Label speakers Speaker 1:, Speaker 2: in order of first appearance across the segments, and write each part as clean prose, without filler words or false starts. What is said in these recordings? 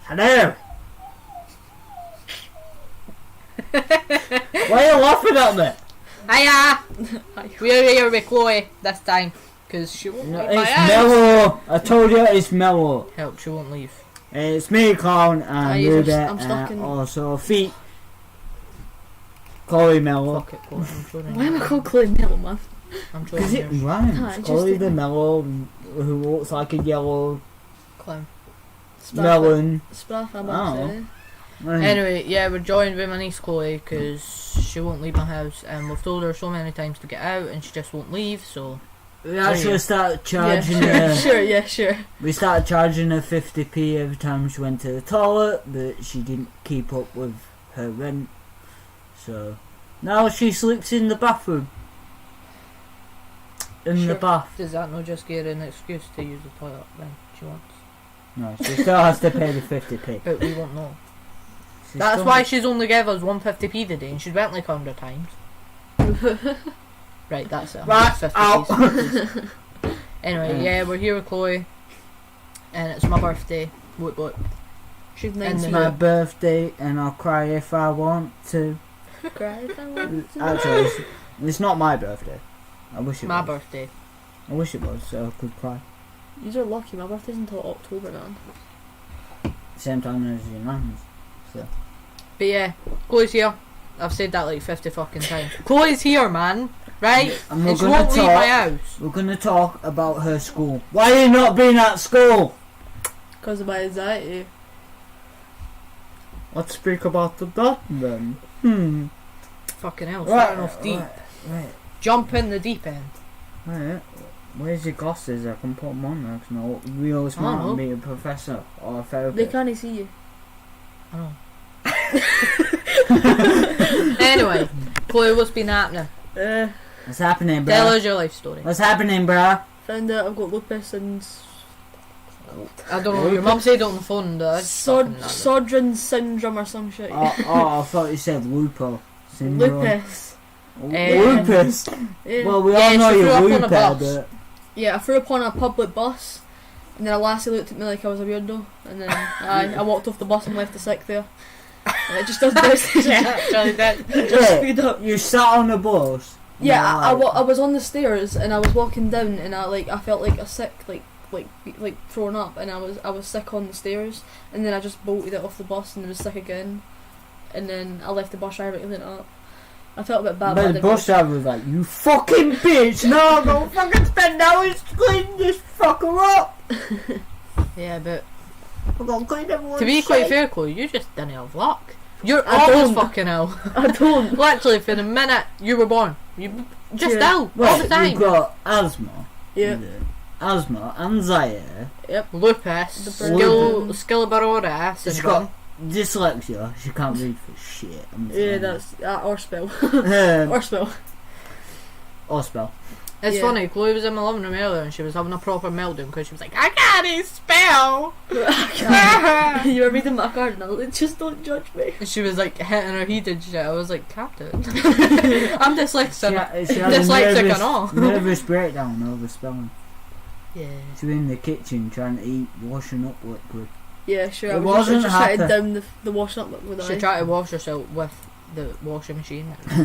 Speaker 1: Hello. Why are you laughing at me?
Speaker 2: Hiya! We're here with Chloe this time because she won't leave my
Speaker 1: It's
Speaker 2: house.
Speaker 1: Mellow. I told you it's Mellow.
Speaker 2: Help, she won't leave.
Speaker 1: It's me, Clown, and Ruby,
Speaker 3: I'm stuck in...
Speaker 1: also Feet. Chloe Mellow.
Speaker 2: Fuck it, Chloe. I'm showing
Speaker 3: Why am I called Chloe Mellow, man?
Speaker 2: I'm showing
Speaker 1: Because it
Speaker 2: you.
Speaker 1: rhymes.
Speaker 3: Ah, it
Speaker 1: Chloe
Speaker 3: just
Speaker 1: the
Speaker 3: didn't.
Speaker 1: Mellow, who looks like a yellow
Speaker 2: Clown.
Speaker 1: melon.
Speaker 3: Spraff, I'm
Speaker 1: Oh.
Speaker 2: Anyway, yeah, we're joined with my niece Chloe because she won't leave my house and we've told her so many times to get out and she just won't leave, so...
Speaker 1: We actually started charging
Speaker 3: yeah,
Speaker 1: her.
Speaker 3: sure.
Speaker 1: We started charging her 50p every time she went to the toilet, but she didn't keep up with her rent. So now she sleeps in the bathroom. In the
Speaker 2: Sure.
Speaker 1: bath.
Speaker 2: Does that not just give her an excuse to use the toilet when she wants?
Speaker 1: No, she still has to pay the 50p.
Speaker 2: But we won't know.
Speaker 1: She
Speaker 2: That's
Speaker 1: still
Speaker 2: why
Speaker 1: has-
Speaker 2: she's only gave us 150p today and she's went like 100 times. Right, that's it.
Speaker 1: Right,
Speaker 2: 150p. Anyway, yeah, we're here with Chloe and it's my birthday. Whoop whoop.
Speaker 3: She's
Speaker 2: And
Speaker 1: It's
Speaker 3: nice.
Speaker 1: my birthday and I'll cry if I want to.
Speaker 3: Cry if I want to.
Speaker 1: Actually, it's not my birthday. I wish it
Speaker 2: My
Speaker 1: was.
Speaker 2: birthday.
Speaker 1: I wish it was, so I could cry.
Speaker 3: These are lucky, my birthday's until October, man.
Speaker 1: Same time as your nan's.
Speaker 2: But yeah, Chloe's here. I've said that like 50 fucking times. Chloe's here, man. Right?
Speaker 1: And we're
Speaker 2: And she
Speaker 1: gonna
Speaker 2: won't leave my
Speaker 1: talk.
Speaker 2: house.
Speaker 1: We're gonna talk about her school. Why are you not being at school?
Speaker 3: Because of my anxiety.
Speaker 1: Let's speak about that then.
Speaker 2: Fucking hell,
Speaker 1: Right,
Speaker 2: starting off deep.
Speaker 1: Right.
Speaker 2: Jump in the deep end.
Speaker 1: Where's your glasses? I can put them on there. 'Cause I look real smart
Speaker 2: know.
Speaker 1: and be a professor or a
Speaker 3: They
Speaker 1: therapist.
Speaker 3: can't see you.
Speaker 2: Oh. Anyway, Chloe, what's been happening?
Speaker 1: What's happening,
Speaker 2: Tell
Speaker 1: bruh?
Speaker 2: us your life story.
Speaker 1: What's happening, bruh?
Speaker 3: Found out I've got lupus and
Speaker 2: I don't know, your mum said it on the phone that
Speaker 3: Sodrin syndrome or some shit.
Speaker 1: I thought you said Lupo syndrome.
Speaker 3: Lupus.
Speaker 1: Lupus?
Speaker 3: Yeah.
Speaker 1: Well, we
Speaker 2: Yeah,
Speaker 1: all know
Speaker 2: she threw
Speaker 1: you're
Speaker 2: up on a
Speaker 1: Lupo,
Speaker 2: bus.
Speaker 1: but...
Speaker 3: Yeah, I threw up on a public bus, and then a lassie looked at me like I was a weirdo, and then I walked off the bus and left the sick there. And it just does this.
Speaker 2: actually did.
Speaker 3: Just speed up.
Speaker 1: You sat on the bus. and
Speaker 3: Yeah,
Speaker 1: you're like-
Speaker 3: I was on the stairs and I was walking down and I felt like a sick like throwing up, and I was sick on the stairs, and then I just bolted it off the bus and was sick again, and then I left the bus driver to clean it up. I felt a bit bad.
Speaker 1: But the bus driver was like, "You fucking bitch! No, I'm gonna fucking spend hours cleaning this fucker up.
Speaker 2: Yeah, but
Speaker 1: I'm gonna clean everyone's
Speaker 2: to be quite
Speaker 1: shit."
Speaker 2: fair, Chloe, you just didn't have luck. You're
Speaker 3: I
Speaker 2: always
Speaker 3: don't.
Speaker 2: fucking ill.
Speaker 3: I don't.
Speaker 2: Literally, for the minute you were born, you just
Speaker 3: Yeah.
Speaker 2: ill all
Speaker 1: Well,
Speaker 2: the time.
Speaker 1: you've got asthma.
Speaker 3: Yeah.
Speaker 1: Asthma, anxiety.
Speaker 2: Lupus,
Speaker 3: The
Speaker 2: Skilleberora
Speaker 1: She's
Speaker 2: syndrome.
Speaker 1: got dyslexia. She can't read for shit. I'm
Speaker 3: Yeah,
Speaker 1: telling
Speaker 3: that's or spell.
Speaker 1: you.
Speaker 3: Or spell.
Speaker 1: Or spell.
Speaker 2: It's
Speaker 3: Yeah.
Speaker 2: funny, Chloe was in my living room earlier and she was having a proper meltdown because she was like, I can't spell!
Speaker 3: You were reading my card now. Just don't judge me.
Speaker 2: And she was like hitting her head and shit. I was like, Captain. I'm dyslexic.
Speaker 1: She had
Speaker 2: Dyslexic
Speaker 1: a
Speaker 2: and all.
Speaker 1: nervous breakdown over spelling.
Speaker 2: Yeah.
Speaker 1: She was in the kitchen trying to eat washing up liquid.
Speaker 3: Yeah, sure.
Speaker 1: It
Speaker 3: I was
Speaker 1: wasn't
Speaker 3: just trying to
Speaker 1: happy.
Speaker 3: down the washing up liquid.
Speaker 2: She tried to wash herself with the washing machine. It was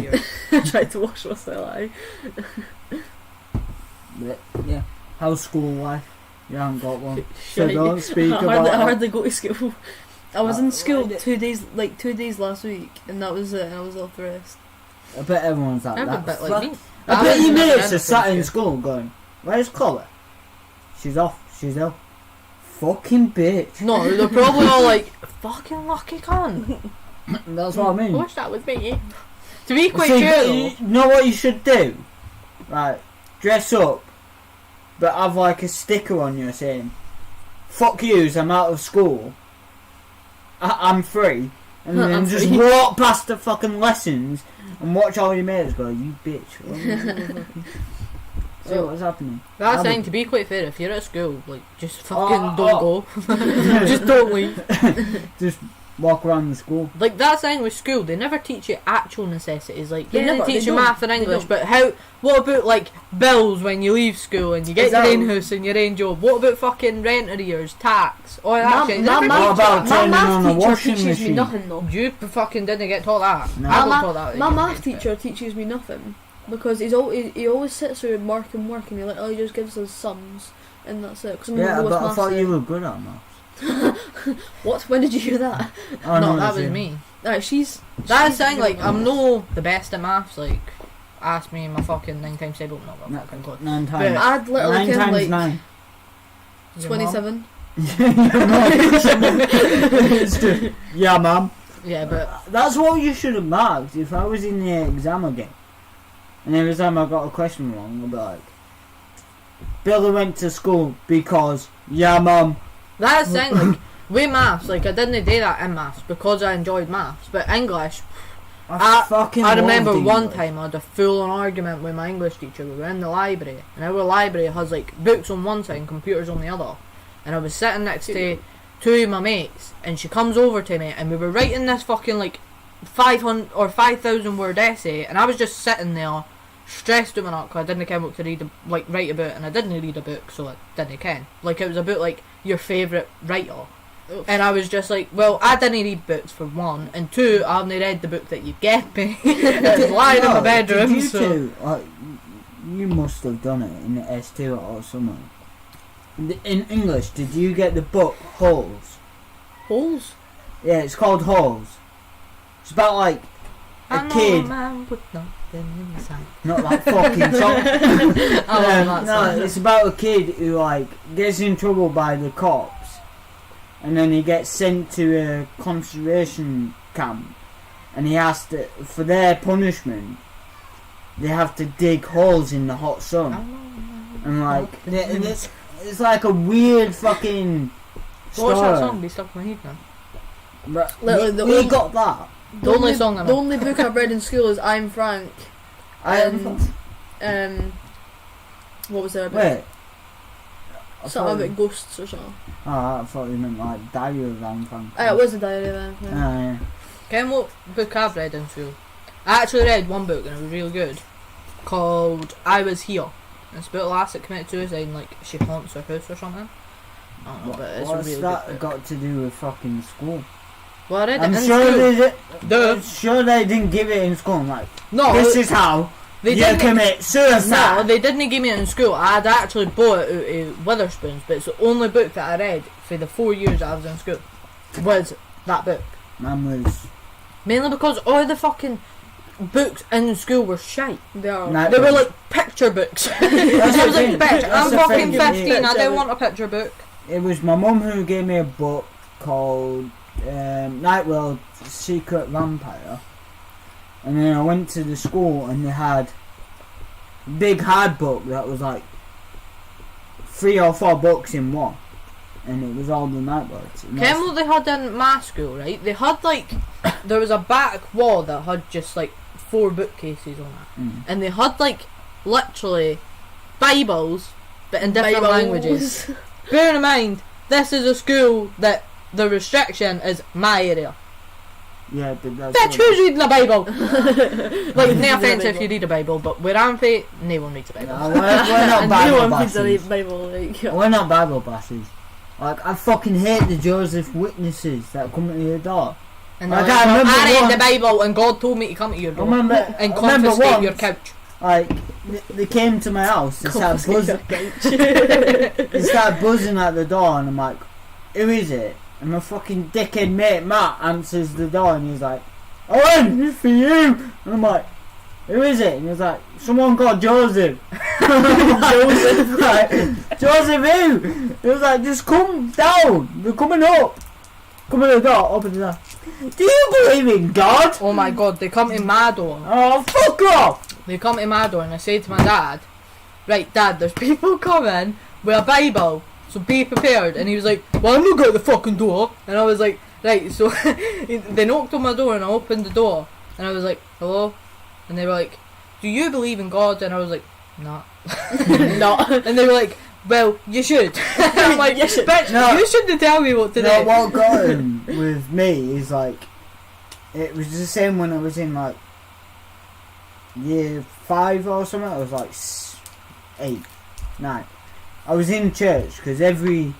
Speaker 2: weird.
Speaker 3: tried to wash myself.
Speaker 1: But, yeah. How's school life? You haven't got one. So
Speaker 3: Shite.
Speaker 1: don't speak
Speaker 3: I
Speaker 1: about it.
Speaker 3: hardly go to school. I was in school
Speaker 1: right.
Speaker 3: 2 days last week, and that was it. And I was off the rest.
Speaker 1: I bet everyone's like
Speaker 2: I'm a
Speaker 1: that.
Speaker 2: bit like me.
Speaker 1: I bet your
Speaker 2: never
Speaker 1: mates
Speaker 2: been
Speaker 1: are sat
Speaker 2: to
Speaker 1: in
Speaker 2: school.
Speaker 1: school going, "Where's Chloe? She's off. She's ill. Fucking bitch."
Speaker 2: No, they're probably all like, fucking lucky cunt.
Speaker 1: That's what I
Speaker 2: I
Speaker 1: mean.
Speaker 2: wish that was me. To be quite
Speaker 1: See,
Speaker 2: fair
Speaker 1: you
Speaker 2: though,
Speaker 1: know what you should do? Right, dress up, but have like a sticker on you saying, "Fuck yous, I'm out of school. I'm free." And then
Speaker 3: I'm
Speaker 1: just
Speaker 3: free.
Speaker 1: walk past the fucking lessons and watch all your mates go, "You bitch." See what's happening.
Speaker 2: that's
Speaker 1: I
Speaker 2: the thing,
Speaker 1: would-
Speaker 2: to be quite fair, if you're at school, like, just fucking
Speaker 1: Oh,
Speaker 2: don't go. Just don't leave.
Speaker 1: Just walk around the school.
Speaker 2: Like, that's the thing with school, they never teach you actual necessities. Like,
Speaker 3: They
Speaker 2: they
Speaker 3: never-
Speaker 2: teach
Speaker 3: they
Speaker 2: you
Speaker 3: don't.
Speaker 2: math and
Speaker 3: They
Speaker 2: English,
Speaker 3: don't.
Speaker 2: but what about, like, bills when you leave school and you get
Speaker 3: Exactly.
Speaker 2: your own house and your own job? What about fucking rent arrears, tax, all that shit? They
Speaker 3: My
Speaker 2: never
Speaker 1: What
Speaker 2: teach
Speaker 1: about
Speaker 2: that.
Speaker 3: my
Speaker 1: turning on a
Speaker 3: math teacher
Speaker 1: washing
Speaker 3: teaches me
Speaker 1: machine?
Speaker 3: nothing though.
Speaker 2: You fucking didn't get taught that.
Speaker 1: No.
Speaker 2: I got
Speaker 3: My,
Speaker 2: taught that.
Speaker 3: my math teacher teaches me nothing because he always sits there and mark and he like, oh, he just gives us sums and that's it. Cause I'm
Speaker 1: Yeah,
Speaker 3: the lowest
Speaker 1: but I
Speaker 3: maths
Speaker 1: thought
Speaker 3: there.
Speaker 1: you were good at maths.
Speaker 3: What? When did you hear that?
Speaker 1: Oh,
Speaker 2: No, that
Speaker 1: it's
Speaker 2: was
Speaker 1: you.
Speaker 2: me.
Speaker 3: Alright, she's
Speaker 2: That's
Speaker 3: she's
Speaker 2: the thing,
Speaker 3: good
Speaker 2: like,
Speaker 3: at
Speaker 2: I'm
Speaker 3: maths.
Speaker 2: no the best at maths, like, ask me my fucking 9 times table, no, I'm
Speaker 1: No,
Speaker 2: fucking good.
Speaker 1: 9
Speaker 2: But-
Speaker 1: times.
Speaker 3: I'd literally
Speaker 1: 9
Speaker 3: count
Speaker 1: times
Speaker 3: like
Speaker 1: 9.
Speaker 2: Your mum?
Speaker 3: 27.
Speaker 1: It's true. Yeah, mum.
Speaker 2: Yeah, but
Speaker 1: That's what you should have marked if I was in the exam again. And every time I got a question wrong, I'd be like, Billy went to school because, yeah, mum.
Speaker 2: that's the thing, like, with maths, like, I didn't do that in maths because I enjoyed maths, but English,
Speaker 1: fucking
Speaker 2: I remember
Speaker 1: loved
Speaker 2: one
Speaker 1: English.
Speaker 2: time I had a full-on argument with my English teacher. We were in the library, and our library has, like, books on one side and computers on the other. And I was sitting next to two of my mates, and she comes over to me, and we were writing this fucking, like, 500 or 5,000 word essay, and I was just sitting there, stressed doing it, because I didn't care what to read, like, write about, and I didn't read a book, so I didn't care. Like, it was about, like, your favourite writer. And I was just like, well, I didn't read books for one, and two, I only read the book that you gave me. It was lying in my
Speaker 1: No,
Speaker 2: bedroom.
Speaker 1: did you
Speaker 2: So
Speaker 1: two, like, you must have done it in the S2 or something. In English, did you get the book Holes?
Speaker 3: Holes?
Speaker 1: Yeah, it's called Holes. It's about like
Speaker 2: I
Speaker 1: a
Speaker 2: know
Speaker 1: kid,
Speaker 2: a man with nothing inside.
Speaker 1: not that fucking song.
Speaker 2: I love that
Speaker 1: No,
Speaker 2: song.
Speaker 1: it's about a kid who like gets in trouble by the cops, and then he gets sent to a concentration camp, and he has to, for their punishment, they have to dig holes in the hot sun, and like, and it's like a weird fucking
Speaker 2: What's that
Speaker 1: story.
Speaker 2: song? Be stuck in my head now.
Speaker 1: But
Speaker 3: Literally, the
Speaker 1: we
Speaker 3: only-
Speaker 1: got that.
Speaker 2: The only song I know.
Speaker 3: The only book I've read in school is I'm Frank. What was there about?
Speaker 1: Wait. I
Speaker 3: Something
Speaker 1: thought-
Speaker 3: about ghosts or something.
Speaker 1: Oh, I thought you meant like Diary of Van Frank.
Speaker 3: It was a diary then.
Speaker 1: Oh,
Speaker 3: Yeah.
Speaker 1: yeah.
Speaker 2: Ken, what book I've read in school? I actually read one book and it was really good, called I Was Here. It's about a lass that committed suicide and like she haunts her house or something. I don't know, but it's a
Speaker 1: What's
Speaker 2: really
Speaker 1: that
Speaker 2: good book.
Speaker 1: got to do with fucking school?
Speaker 2: Well, I read
Speaker 1: I'm
Speaker 2: it in
Speaker 1: sure
Speaker 2: school.
Speaker 1: they did.
Speaker 2: Duh.
Speaker 1: I'm sure they didn't give it in school. I'm like,
Speaker 2: No,
Speaker 1: this is how
Speaker 2: they
Speaker 1: you
Speaker 2: didn't.
Speaker 1: commit
Speaker 2: No,
Speaker 1: suicide.
Speaker 2: they didn't give me it in school. I'd actually bought it out of Witherspoon's, but it's the only book that I read for the 4 years that I was in school. Was that book.
Speaker 1: Man was.
Speaker 2: Mainly because all the fucking books in school were shite.
Speaker 3: They are.
Speaker 1: Nah,
Speaker 2: They were like picture books. I was
Speaker 1: the
Speaker 2: like,
Speaker 1: thing.
Speaker 2: bitch,
Speaker 1: That's
Speaker 2: I'm
Speaker 1: the
Speaker 2: fucking
Speaker 1: thing.
Speaker 2: 15, I
Speaker 3: Picture
Speaker 2: don't
Speaker 3: book.
Speaker 2: want a picture book.
Speaker 1: It was my mum who gave me a book called Night World Secret Vampire, and then I went to the school and they had a big hard book that was like 3 or 4 books in one, and it was all the Night Worlds. And
Speaker 2: Ken, what they had in my school, right? They had like, there was a back wall that had just like 4 bookcases on it.
Speaker 1: Mm.
Speaker 2: And they had like, literally, Bibles, but in different languages. Bear in mind, this is a school that the restriction is my area.
Speaker 1: Yeah, but that's
Speaker 2: Bitch, who's reading a Bible? Like, no
Speaker 3: Reading a
Speaker 2: offence if
Speaker 3: Bible.
Speaker 2: you read a Bible, but where I'm from, no one reads a Bible.
Speaker 1: We're not
Speaker 3: And
Speaker 1: Bible
Speaker 3: no one reads
Speaker 1: bastards.
Speaker 3: a Bible. Like,
Speaker 1: We're not Bible bastards. Like, I fucking hate the Joseph Witnesses that come to your door.
Speaker 2: And
Speaker 1: I
Speaker 2: they're
Speaker 1: can't
Speaker 2: like,
Speaker 1: remember
Speaker 2: I read
Speaker 1: once-
Speaker 2: the Bible and God told me to come to your
Speaker 1: I
Speaker 2: door
Speaker 1: remember,
Speaker 2: and
Speaker 1: I remember
Speaker 2: confiscate your
Speaker 1: once,
Speaker 2: couch.
Speaker 1: like, they came to my house, they started buzzing,
Speaker 3: Confiscate
Speaker 1: they started buzzing at the door, and I'm like, who is it? And my fucking dickhead mate Matt answers the door, and he's like, Owen, it's for you! And I'm like, who is it? And he was like, someone called Joseph. Joseph? Like, Joseph who? He was like, just come down, they're coming up. Come in the door, open the door. Do you believe in God?
Speaker 2: Oh my God, they come to my door.
Speaker 1: Oh, fuck off!
Speaker 2: They come to my door and I say to my dad, right, Dad, there's people coming with a Bible, so be prepared. And he was like, well, I'm not going to the fucking door. And I was like, right, so they knocked on my door and I opened the door. And I was like, hello? And they were like, do you believe in God? And I was like, nah.
Speaker 3: No.
Speaker 2: And they were like, well, you should. I'm like,
Speaker 3: You should.
Speaker 2: bitch,
Speaker 1: No.
Speaker 2: you shouldn't tell me what to
Speaker 1: No,
Speaker 2: do.
Speaker 1: what got him with me is like, it was the same when I was in like year 5 or something. I was like 8, 9. I was in church because every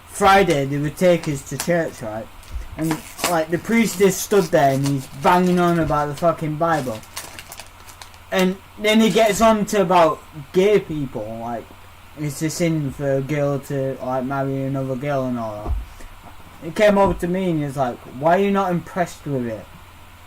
Speaker 1: Friday they would take us to church, right? And like the priest is stood there and he's banging on about the fucking Bible. And then he gets on to about gay people, like it's a sin for a girl to like marry another girl and all that. He came over to me and he was like, why are you not impressed with it?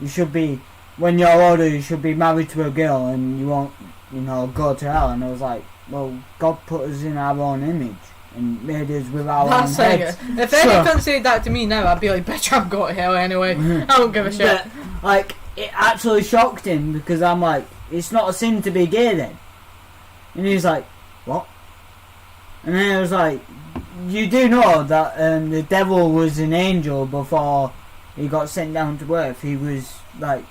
Speaker 1: You should be, when you're older, you should be married to a girl and you won't, you know, go to hell. And I was like, well, God put us in our own image and made us with our own heads.
Speaker 2: If anyone said that to me now, I'd be like, bitch, I'm going to hell anyway. I don't give a shit.
Speaker 1: But, like, it actually shocked him because I'm like, it's not a sin to be gay then. And he was like, what? And then I was like, you do know that the devil was an angel before he got sent down to earth. He was like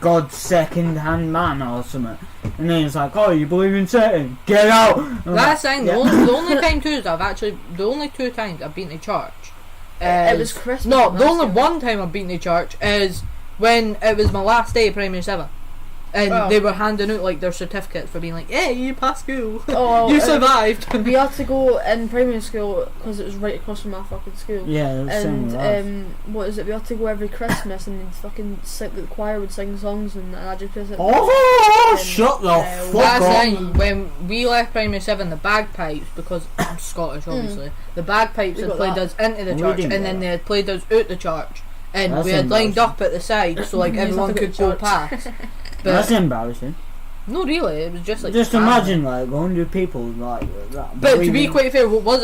Speaker 1: God's second-hand man or something. And then he was like, oh, you believe in Satan? Get out! I'm
Speaker 2: That's
Speaker 1: like,
Speaker 2: saying
Speaker 1: yeah.
Speaker 2: the only time too is the only 2 times I've been to church.
Speaker 3: It was Christmas.
Speaker 2: No, the
Speaker 3: last
Speaker 2: only
Speaker 3: year.
Speaker 2: one time I've been to church is when it was my last day of primary 7. And they were handing out like their certificates for being like, hey, you passed school.
Speaker 3: Oh,
Speaker 2: you survived.
Speaker 3: We had to go in primary school because it was right across from my fucking school.
Speaker 1: Yeah, it was same with us.
Speaker 3: And what is it? We had to go every Christmas and they'd fucking sing, the choir would sing songs and I just sit
Speaker 1: Oh, shut the fuck
Speaker 2: That's
Speaker 1: up!
Speaker 2: thing, when we left primary 7, the bagpipes, because I'm Scottish obviously, the bagpipes
Speaker 3: We
Speaker 2: had
Speaker 3: got
Speaker 2: played
Speaker 3: that.
Speaker 2: us into the
Speaker 1: We
Speaker 2: church
Speaker 1: didn't
Speaker 2: and
Speaker 1: get
Speaker 2: then
Speaker 1: that.
Speaker 2: they had played us out the church. And
Speaker 1: That's
Speaker 2: we had lined
Speaker 1: embarrassing.
Speaker 2: up at the side so like
Speaker 3: You just
Speaker 2: everyone
Speaker 3: have to go
Speaker 2: could
Speaker 3: to
Speaker 2: go
Speaker 3: church.
Speaker 2: past.
Speaker 1: That's
Speaker 2: But
Speaker 1: embarrassing.
Speaker 2: no, really, it was just like
Speaker 1: Just
Speaker 2: family.
Speaker 1: imagine like 100 people like that.
Speaker 2: But to be
Speaker 1: believing-
Speaker 2: quite fair, what was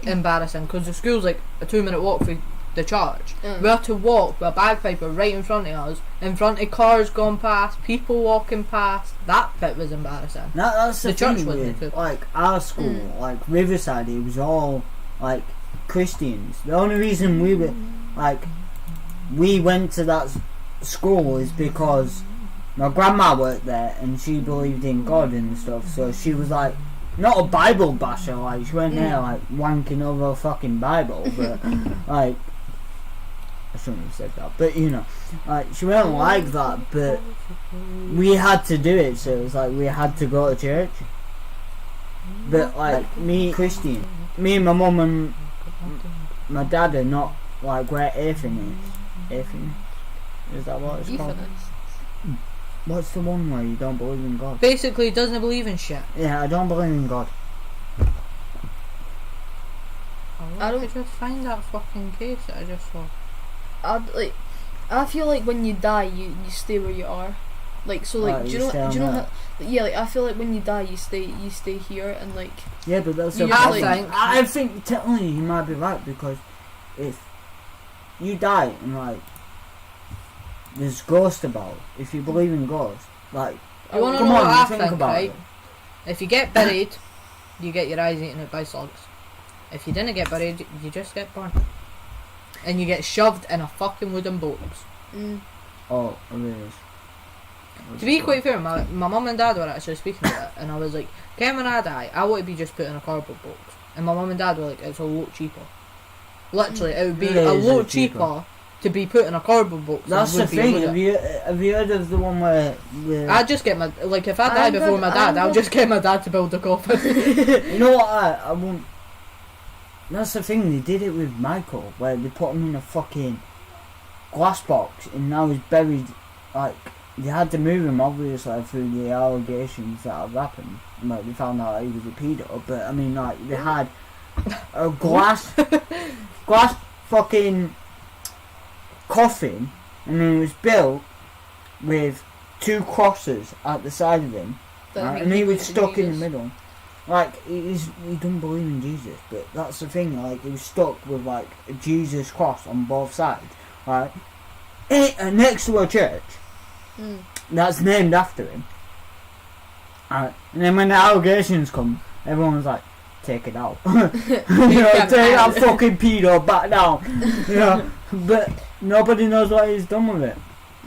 Speaker 2: embarrassing, because the school's like a 2-minute walk from the church.
Speaker 3: Mm.
Speaker 2: We had to walk with a bagpiper right in front of us, in front of cars going past, people walking past. That bit was embarrassing.
Speaker 1: That's the
Speaker 2: The church
Speaker 1: thing
Speaker 2: wasn't
Speaker 1: with
Speaker 2: too.
Speaker 1: like our school, like Riverside, it was all like Christians. The only reason we were like we went to that school is because my grandma worked there and she believed in God and stuff. So she was like not a Bible basher, like she went there like wanking over a fucking Bible, but like I shouldn't have said that, but you know, like she wasn't like that, but we had to do it, so it was like we had to go to church. But like me, Christian, me and my mum and my dad are not like we're atheists. Atheists? Is that what it's called?
Speaker 3: Euthanists.
Speaker 1: What's the one where you don't believe in God?
Speaker 2: Basically, doesn't believe in shit.
Speaker 1: Yeah, I don't believe in God.
Speaker 2: I
Speaker 3: don't-
Speaker 2: don't just find that fucking case that I just saw.
Speaker 3: I feel like when you die, you stay where you are. Like so, like
Speaker 1: Right,
Speaker 3: do you
Speaker 1: you
Speaker 3: know?
Speaker 1: stay on
Speaker 3: Do you know?
Speaker 1: Earth.
Speaker 3: Yeah, like I feel like when you die, you stay here, and like
Speaker 1: Yeah, but that's
Speaker 3: You
Speaker 1: a
Speaker 3: just,
Speaker 1: problem.
Speaker 2: like-
Speaker 1: I think technically you might be right, because if you die and like there's ghosts about, if you believe in ghosts, like
Speaker 2: You want to
Speaker 1: come
Speaker 2: know
Speaker 1: on,
Speaker 2: what I
Speaker 1: think
Speaker 2: think,
Speaker 1: about
Speaker 2: right?
Speaker 1: it.
Speaker 2: If you get buried, you get your eyes eaten out by slugs. If you didn't get buried, you just get burnt. And you get shoved in a fucking wooden box.
Speaker 1: Oh, it is.
Speaker 2: To be quite fair, my mum and dad were actually speaking about it, and I was like, "Ken, when I die, I want to be just put in a cardboard box." And my mum and dad were like, "It's a lot cheaper. Literally, it would be
Speaker 1: It
Speaker 2: a
Speaker 1: is
Speaker 2: lot
Speaker 1: cheaper.
Speaker 2: cheaper to be put in a cardboard box." than
Speaker 1: That's
Speaker 2: it
Speaker 1: the
Speaker 2: would be
Speaker 1: thing.
Speaker 2: with it.
Speaker 1: Have you heard of the one where
Speaker 2: I'd just get my if I die
Speaker 3: I'm
Speaker 2: before
Speaker 3: good-
Speaker 2: my dad,
Speaker 3: I'm
Speaker 2: I'll
Speaker 3: good.
Speaker 2: just get my dad to build a coffin.
Speaker 1: you know what? I won't. That's the thing. They did it with Michael, where they put him in a fucking glass box, and now he's buried. Like they had to move him obviously through the allegations that have happened. Like they found out he was a pedo, but I mean, like they had a glass fucking coffin, and then it was built with 2 crosses at the side of him, right? And he was stuck in the middle. Like he don't believe in Jesus, but that's the thing. Like he was stuck with like a Jesus cross on both sides, right? And next to a church that's named after him. Right, and then when the allegations come, everyone's like, "Take it out, you know, take that fucking pedo back down," you know. But nobody knows what he's done with it.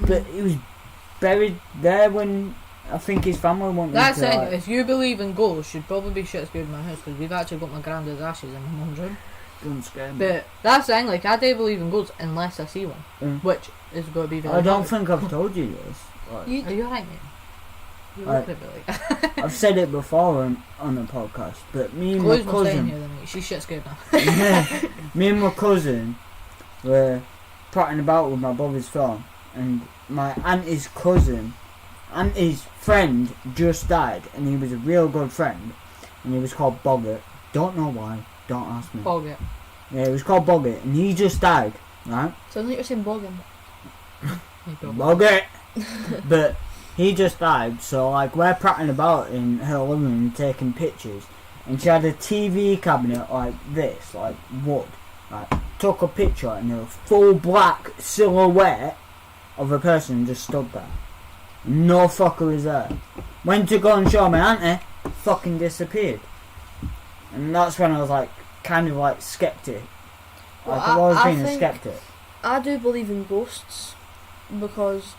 Speaker 1: But he was buried there when I think his family want
Speaker 2: That's
Speaker 1: me to,
Speaker 2: it.
Speaker 1: like,
Speaker 2: If you believe in ghosts, you'd probably be shit scared in my house because we've actually got my granddad's ashes in my mum's room.
Speaker 1: don't scare me.
Speaker 2: But that's the thing, like, I do believe in ghosts unless I see one, which is going to be very
Speaker 1: I don't
Speaker 2: hard.
Speaker 1: think I've told you this. Like,
Speaker 2: Are you alright, mate? You
Speaker 1: Right.
Speaker 2: look at me like
Speaker 1: I've said it before on the podcast, but me and
Speaker 2: Chloe's
Speaker 1: my
Speaker 2: not staying
Speaker 1: cousin,
Speaker 2: here then, mate. She's shit scared now.
Speaker 1: me and my cousin were prattling about with my brother's phone, and my auntie's friend just died, and he was a real good friend, and he was called Boggart. Don't know why, don't ask me.
Speaker 2: Bog it.
Speaker 1: Yeah, he was called Boggart, and he just died, right?
Speaker 3: Sounds like you're saying boggin.
Speaker 1: Boggart! But he just died, so like we're prattling about in her living room taking pictures, and she had a TV cabinet like this, like wood. Like, took a picture and a full black silhouette of a person just stood there. No fucker was there. Went to go and show my auntie, fucking disappeared. And that's when I was like, kind of like skeptic.
Speaker 3: Well,
Speaker 1: Like, I've always
Speaker 3: I
Speaker 1: been a
Speaker 3: think-
Speaker 1: skeptic.
Speaker 3: I do believe in ghosts because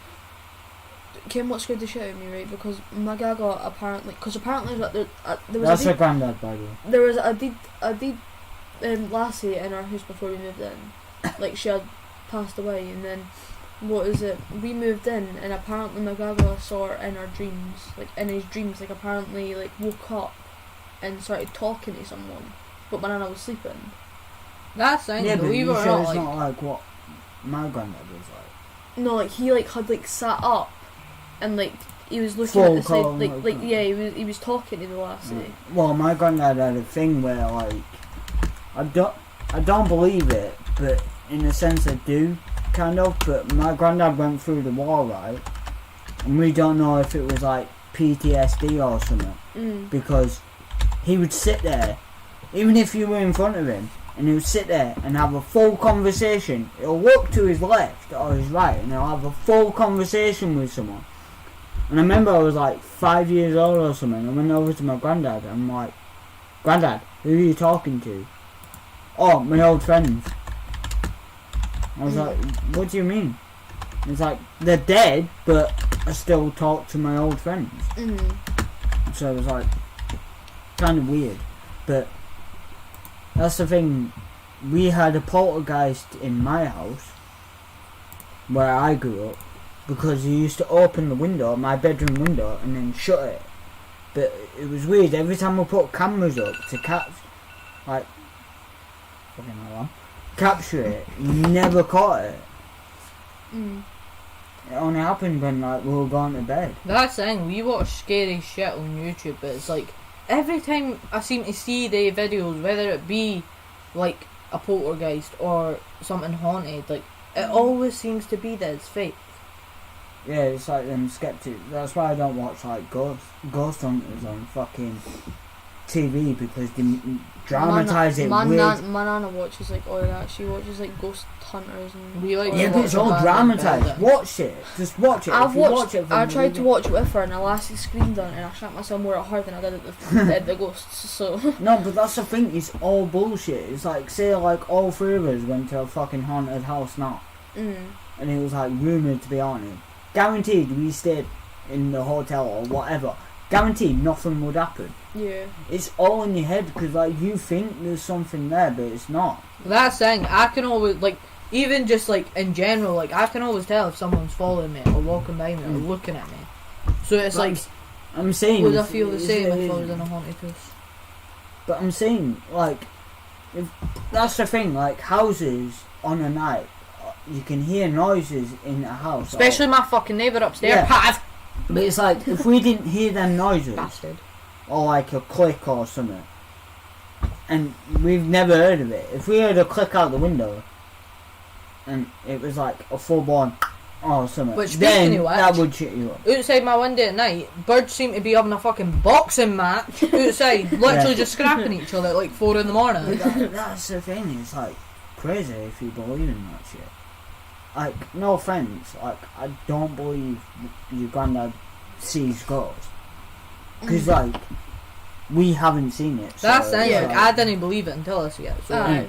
Speaker 3: Kim, what scared the shit out of me, right? Because my gaga apparently like, there was
Speaker 1: That's
Speaker 3: a
Speaker 1: her
Speaker 3: deed,
Speaker 1: granddad, by the way.
Speaker 3: there was a deed lassie in our house before we moved in. Like, she had passed away, and then we moved in, and apparently my gaga saw her in our dreams, like in his dreams, like apparently like woke up and started talking to someone, but my nana was sleeping.
Speaker 2: That's the thing,
Speaker 1: Yeah, but
Speaker 2: believe it
Speaker 1: you
Speaker 2: or
Speaker 1: sure
Speaker 2: not,
Speaker 1: it's
Speaker 2: like,
Speaker 1: not like what my granddad was like.
Speaker 3: No, like he like had like sat up, and like he was looking
Speaker 1: Full
Speaker 3: at the side,
Speaker 1: colour,
Speaker 3: like
Speaker 1: like
Speaker 3: yeah, he was talking to the lassie.
Speaker 1: Well, my granddad had a thing where, like, I don't believe it, but in a sense I do, kind of. But my granddad went through the war, right? And we don't know if it was like PTSD or something, because he would sit there, even if you were in front of him, and he would sit there and have a full conversation. He'll look to his left or his right, and he'll have a full conversation with someone. And I remember I was like 5 years old or something. I went over to my granddad and I'm like, Granddad, who are you talking to? Oh, my old friends. I was like, what do you mean? It's like, they're dead, but I still talk to my old friends. So it was like, kind of weird. But that's the thing, we had a poltergeist in my house, where I grew up, because he used to open the window, my bedroom window, and then shut it. But it was weird, every time we put cameras up to capture it, he never caught it. It only happened when like we were going to bed.
Speaker 2: that's the thing, we watch scary shit on YouTube, but it's like, every time I seem to see the videos, whether it be like a poltergeist or something haunted, like, it always seems to be that it's fake.
Speaker 1: Yeah, it's like them skeptics. That's why I don't watch like ghost hunters on fucking TV, because they dramatise it
Speaker 3: My
Speaker 1: weird.
Speaker 3: nana watches like all that. She watches like ghost hunters and.
Speaker 2: We like
Speaker 3: all
Speaker 1: Yeah,
Speaker 3: that.
Speaker 1: but it's all
Speaker 2: Watch it,
Speaker 1: dramatised.
Speaker 2: man.
Speaker 1: Watch it. Just watch it.
Speaker 3: I've
Speaker 1: If you
Speaker 3: watched.
Speaker 1: watch it from
Speaker 3: I
Speaker 1: the
Speaker 3: tried to
Speaker 1: beginning-
Speaker 3: watch it with her, and the lassie screamed on it, and I shot myself more hard than I did at the ghosts. So.
Speaker 1: No, but that's the thing. It's all bullshit. It's like, say like all three of us went to a fucking haunted house now, and it was like rumoured to be haunted. Guaranteed we stayed in the hotel or whatever. Guaranteed nothing would happen.
Speaker 3: Yeah.
Speaker 1: It's all in your head, because like you think there's something there, but it's not.
Speaker 2: That's the thing, I can always, like, even just like in general, like, I can always tell if someone's following me or walking by me or looking at me. So it's like,
Speaker 1: I'm saying,
Speaker 2: would I
Speaker 1: if-
Speaker 2: feel the
Speaker 1: is
Speaker 2: same
Speaker 1: it-
Speaker 2: if I was in a haunted house?
Speaker 1: But I'm saying, like, if that's the thing, like houses on a night, you can hear noises in a house.
Speaker 2: Especially my fucking neighbour upstairs,
Speaker 1: Yeah.
Speaker 2: Pat!
Speaker 1: But it's like, if we didn't hear them noises,
Speaker 2: Bastard.
Speaker 1: or like a click or something, and we've never heard of it, if we heard a click out the window, and it was like a full-blown or something,
Speaker 2: But speaking
Speaker 1: then
Speaker 2: of which,
Speaker 1: that would shit you up.
Speaker 2: Outside my window at night, birds seem to be having a fucking boxing match outside, literally just scrapping each other at like 4 in the morning.
Speaker 1: But that's the thing, it's like crazy if you believe in that shit. Like, no offence, like, I don't believe your granddad sees ghosts. Because, like, we haven't seen it. So
Speaker 2: That's the thing,
Speaker 1: it's
Speaker 2: like, I didn't believe it until I see it. So
Speaker 3: Aye.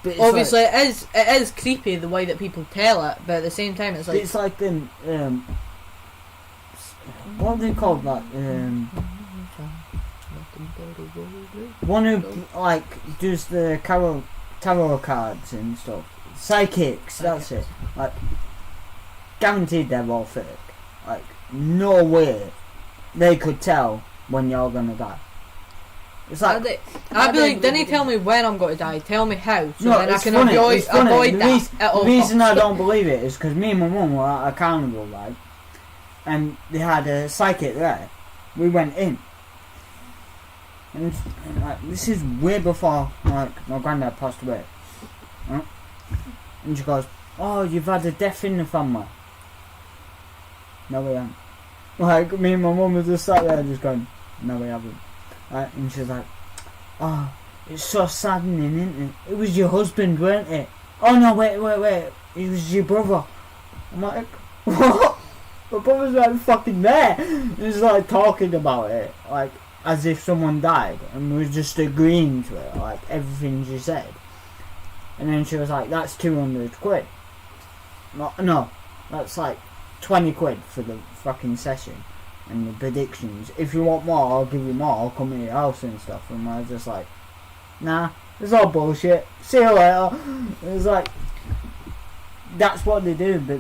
Speaker 1: but it's
Speaker 2: obviously
Speaker 1: like,
Speaker 2: it is creepy the way that people tell it, but at the same time it's like,
Speaker 1: it's like them, what are they called? Like one who like does the tarot cards and stuff. Psychics, that's it. Like guaranteed they're all fake. Like no way they could tell when you're gonna die. It's like
Speaker 2: I'd be like, didn't he tell me when I'm going to die? Tell me how, so
Speaker 1: no,
Speaker 2: then I can
Speaker 1: funny,
Speaker 2: avoid
Speaker 1: the
Speaker 2: that.
Speaker 1: The reason I don't believe it is because me and my mum were at a carnival, right? And they had a psychic there. We went in. And like, this is way before like my granddad passed away. Right? And she goes, "Oh, you've had a death in the family." No, we haven't. Like, me and my mum were just sat there just going, "No, we haven't." Right? And she's like, "Oh, it's so saddening, isn't it? It was your husband, weren't it?" "Oh no, wait. It was your brother." I'm like, "What?" My brother's like fucking there. He's like talking about it, like as if someone died, and we were just agreeing to it, like everything she said. And then she was like, "That's 200 quid." No, that's like 20 quid for the fucking session and the predictions. If you want more, I'll give you more. I'll come to your house and stuff. And I was just like, "Nah, it's all bullshit. See you later." It was like, that's what they do, but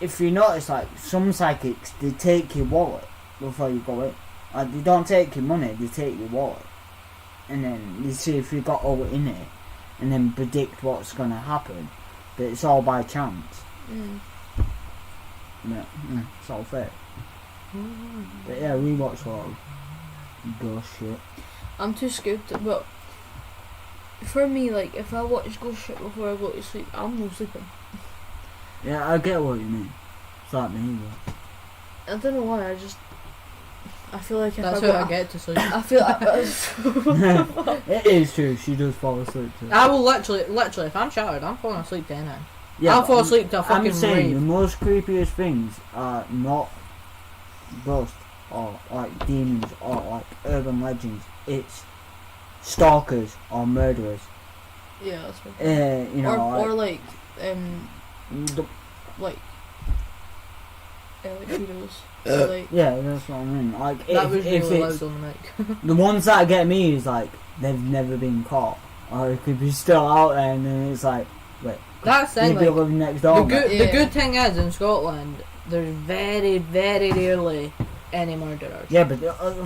Speaker 1: if you notice, like some psychics, they take your wallet before you go in. Like they don't take your money, they take your wallet, and then they see if you got all in it, and then predict what's gonna happen. But it's all by chance. Yeah, it's all fake. But yeah, we watch a lot of ghost shit.
Speaker 3: I'm too scared to, but for me, like, if I watch ghost shit before I go to sleep, I'm not sleeping.
Speaker 1: Yeah, I get what you mean. It's like me,
Speaker 3: I don't know why, I feel like if
Speaker 2: that's
Speaker 3: I
Speaker 2: how
Speaker 3: go,
Speaker 2: I get to sleep.
Speaker 3: I feel
Speaker 1: It is true, she does fall asleep too.
Speaker 2: I will literally, if I'm shattered, I'm falling asleep to anything.
Speaker 1: Yeah,
Speaker 2: I'll fall asleep to a fucking
Speaker 1: I'm saying
Speaker 2: rave.
Speaker 1: the most creepiest things are not ghosts or like demons or like urban legends. It's stalkers or murderers.
Speaker 3: yeah, that's right.
Speaker 1: You know,
Speaker 3: or like
Speaker 1: the,
Speaker 3: pedos. Like,
Speaker 1: yeah, that's what I mean. Like
Speaker 2: That was
Speaker 1: if
Speaker 2: really
Speaker 1: it's
Speaker 2: loud on the mic.
Speaker 1: the ones that get me is like they've never been caught, or it could be still out there, and then it's like, wait,
Speaker 2: That's the thing,
Speaker 1: you'd be
Speaker 2: like,
Speaker 1: living next door.
Speaker 2: the good thing is, in Scotland, there's very, very rarely any murderers.
Speaker 1: Yeah, but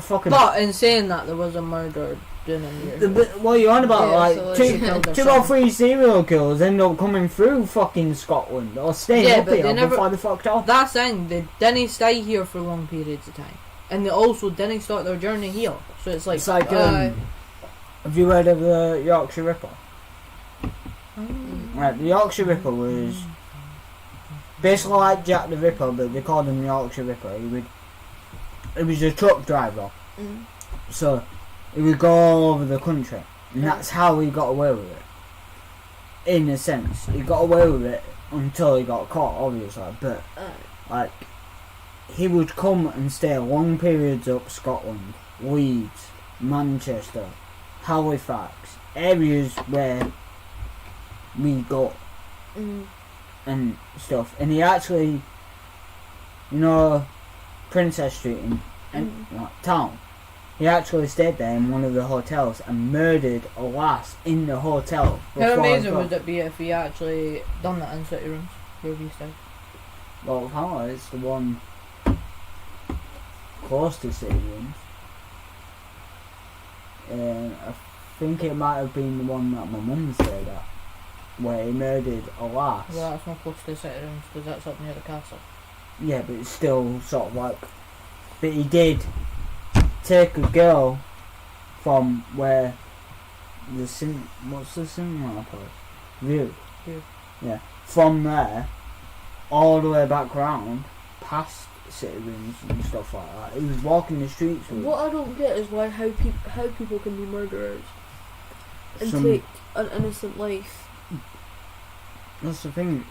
Speaker 1: fucking.
Speaker 2: But in saying that, there was a murder done in here.
Speaker 1: What are you on about?
Speaker 3: Yeah,
Speaker 1: like
Speaker 3: so
Speaker 1: two or three serial killers end up coming through fucking Scotland or staying
Speaker 2: Yeah,
Speaker 1: up
Speaker 2: but
Speaker 1: here
Speaker 2: they never-
Speaker 1: before they fucked off.
Speaker 2: That's the thing, they didn't stay here for long periods of time. And they also didn't start their journey here. So it's like,
Speaker 1: It's like, have you heard of the Yorkshire Ripper? Right, the Yorkshire Ripper was basically like Jack the Ripper, but they called him the Yorkshire Ripper. He was a truck driver, so he would go all over the country, and that's how he got away with it. In a sense, he got away with it until he got caught, obviously. But like, he would come and stay long periods up Scotland, Leeds, Manchester, Halifax, areas where we go and stuff. And he actually, you know, Princess Street in like, town, he actually stayed there in one of the hotels and murdered a lass in the hotel.
Speaker 2: how amazing would it be if he actually done that in City Rooms, where we stayed?
Speaker 1: Well, apparently it's the one close to City Rooms. I think it might have been the one that my mum stayed at, where he murdered a lass.
Speaker 2: Well, that's not close to City Rooms, because that's up near the castle.
Speaker 1: Yeah, but it's still sort of like... But he did take a girl from where the what's the cinema place? View. Yeah. From there, all the way back round, past City Rooms and stuff like that. He was walking the streets with...
Speaker 3: what I don't get is how people can be murderers and
Speaker 1: Some-
Speaker 3: take an innocent life.
Speaker 1: That's the thing,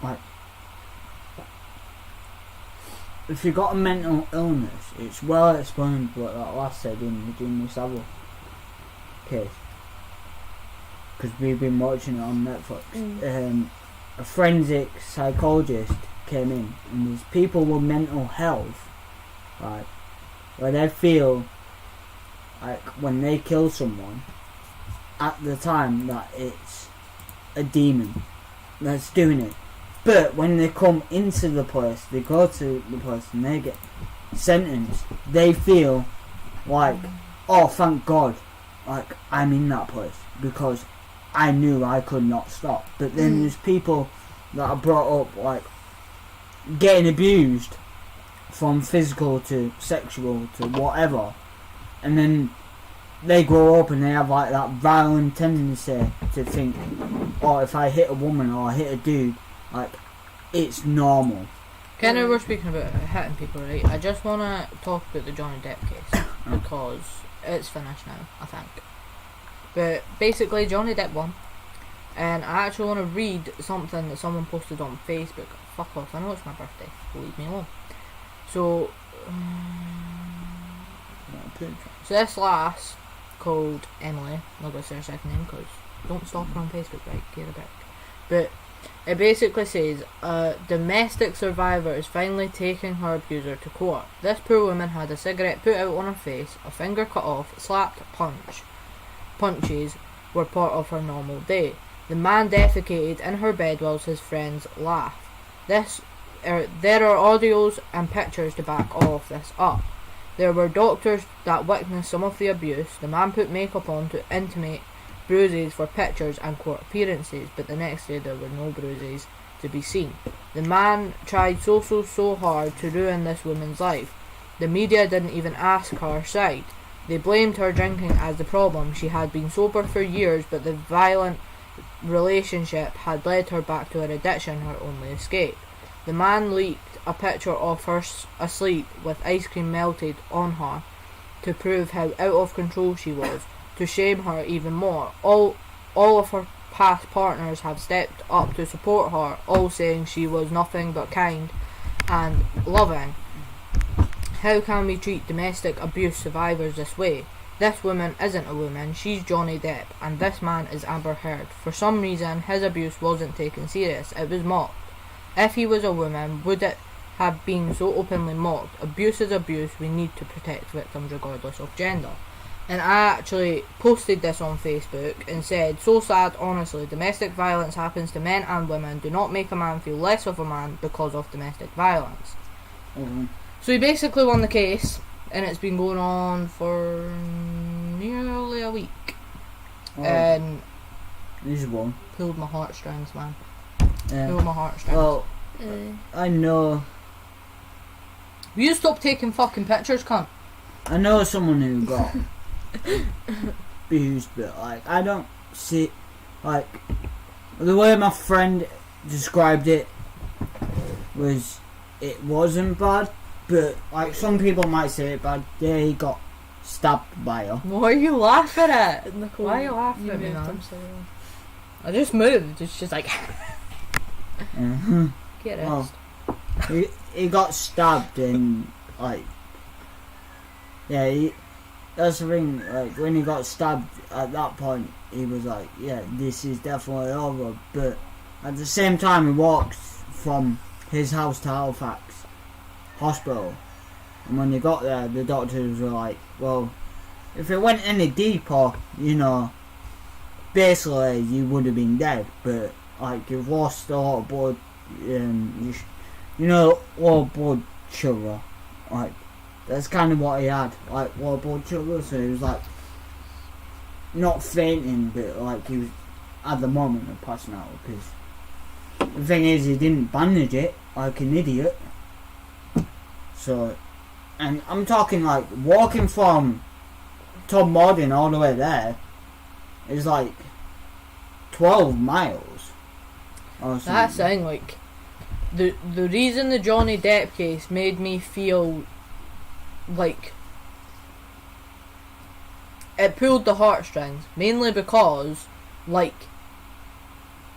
Speaker 1: like... If you got a mental illness, it's well explained what that last said in the Jimmy Savile case. Because we've been watching it on Netflix. a forensic psychologist came in, and there's people with mental health, right, where they feel like when they kill someone, at the time that it's a demon that's doing it. But when they come into the place, they go to the place and they get sentenced, they feel like, oh, thank God, like, I'm in that place because I knew I could not stop. But then there's people that are brought up like getting abused from physical to sexual to whatever, and then they grow up and they have like that violent tendency to think, oh, if I hit a woman or I hit a dude, like, it's normal.
Speaker 2: Kind of, we're speaking about hitting people, right? I just want to talk about the Johnny Depp case because it's finished now, I think. But basically, Johnny Depp won, and I actually want to read something that someone posted on Facebook. Fuck off! I know it's my birthday. Leave me alone. So this lass called Emily. I'm not gonna say her second name because don't stalk her on Facebook, right? Get a bit. But it basically says, a domestic survivor is finally taking her abuser to court. This poor woman had a cigarette put out on her face, a finger cut off, slapped, punches were part of her normal day. The man defecated in her bed whilst his friends laughed. There are audios and pictures to back all of this up. There were doctors that witnessed some of the abuse. The man put makeup on to intimate bruises for pictures and court appearances, but the next day there were no bruises to be seen. The man tried so hard to ruin this woman's life. The media didn't even ask her side. They blamed her drinking as the problem. She had been sober for years, but the violent relationship had led her back to her addiction, her only escape. The man leaked a picture of her asleep with ice cream melted on her to prove how out of control she was, to shame her even more. All of her past partners have stepped up to support her, all saying she was nothing but kind and loving. How can we treat domestic abuse survivors this way? This woman isn't a woman, she's Johnny Depp, and this man is Amber Heard. For some reason, his abuse wasn't taken serious, it was mocked. If he was a woman, would it have been so openly mocked? Abuse is abuse, we need to protect victims regardless of gender. And I actually posted this on Facebook and said, so sad, honestly, domestic violence happens to men and women. Do not make a man feel less of a man because of domestic violence.
Speaker 1: Mm-hmm.
Speaker 2: So he basically won the case, and it's been going on for nearly a week.
Speaker 1: Oh,
Speaker 2: And
Speaker 1: he's won.
Speaker 2: pulled my heartstrings, man.
Speaker 1: Yeah.
Speaker 2: Pulled my heartstrings.
Speaker 1: Well, I know.
Speaker 2: Will you stop taking fucking pictures, cunt?
Speaker 1: I know someone who got abused, but like, I don't see, like, the way my friend described it was, it wasn't bad, but like, some people might say it bad. Yeah, he got stabbed by her.
Speaker 2: What are you laughing at?
Speaker 3: Nicole,
Speaker 2: Why are you laughing
Speaker 3: you
Speaker 2: at me,
Speaker 3: moved,
Speaker 2: man?
Speaker 3: I'm sorry.
Speaker 2: I just moved. It's just like,
Speaker 1: Mm-hmm.
Speaker 2: get it.
Speaker 1: Well, he got stabbed and like, yeah, that's the thing, like, when he got stabbed at that point, he was like, yeah, this is definitely over, but at the same time he walked from his house to Halifax hospital, and when he got there, the doctors were like, well, if it went any deeper, you know, basically you would have been dead, but like, you've lost a lot of blood, you know, a lot of blood sugar, like, that's kind of what he had, like, low blood sugar, so he was like, not fainting, but like, he was at the moment of passing out, because the thing is, he didn't bandage it, like an idiot, so, and I'm talking like, walking from Tom Morden all the way there, is like, 12 miles, or something.
Speaker 2: That's the thing, like, the reason the Johnny Depp case made me feel like it pulled the heartstrings, mainly because, like,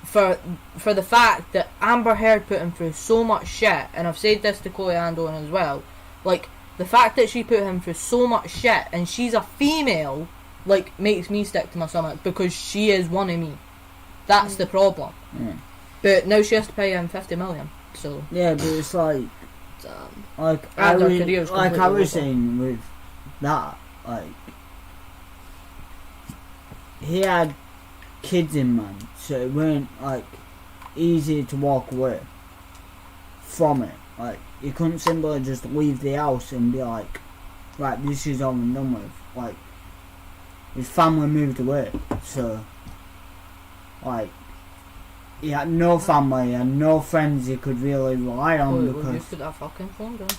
Speaker 2: for the fact that Amber Heard put him through so much shit, and I've said this to Chloe Andon as well, like, the fact that she put him through so much shit, and she's a female, like, makes me stick to my stomach, because she is one of me. That's the problem.
Speaker 1: Yeah.
Speaker 2: But now she has to pay him 50 million. So
Speaker 1: Yeah, but it's like
Speaker 3: Damn.
Speaker 1: I
Speaker 2: their
Speaker 1: was,
Speaker 2: career's
Speaker 1: like I
Speaker 2: completely
Speaker 1: was saying with that, like he had kids in mind, so it weren't like easy to walk away from it. Like you couldn't simply just leave the house and be like, right, this is all I'm done with. Like his family moved away, so like he had no family and no friends he could really rely on
Speaker 2: Well, you
Speaker 1: because
Speaker 2: put that fucking phone down.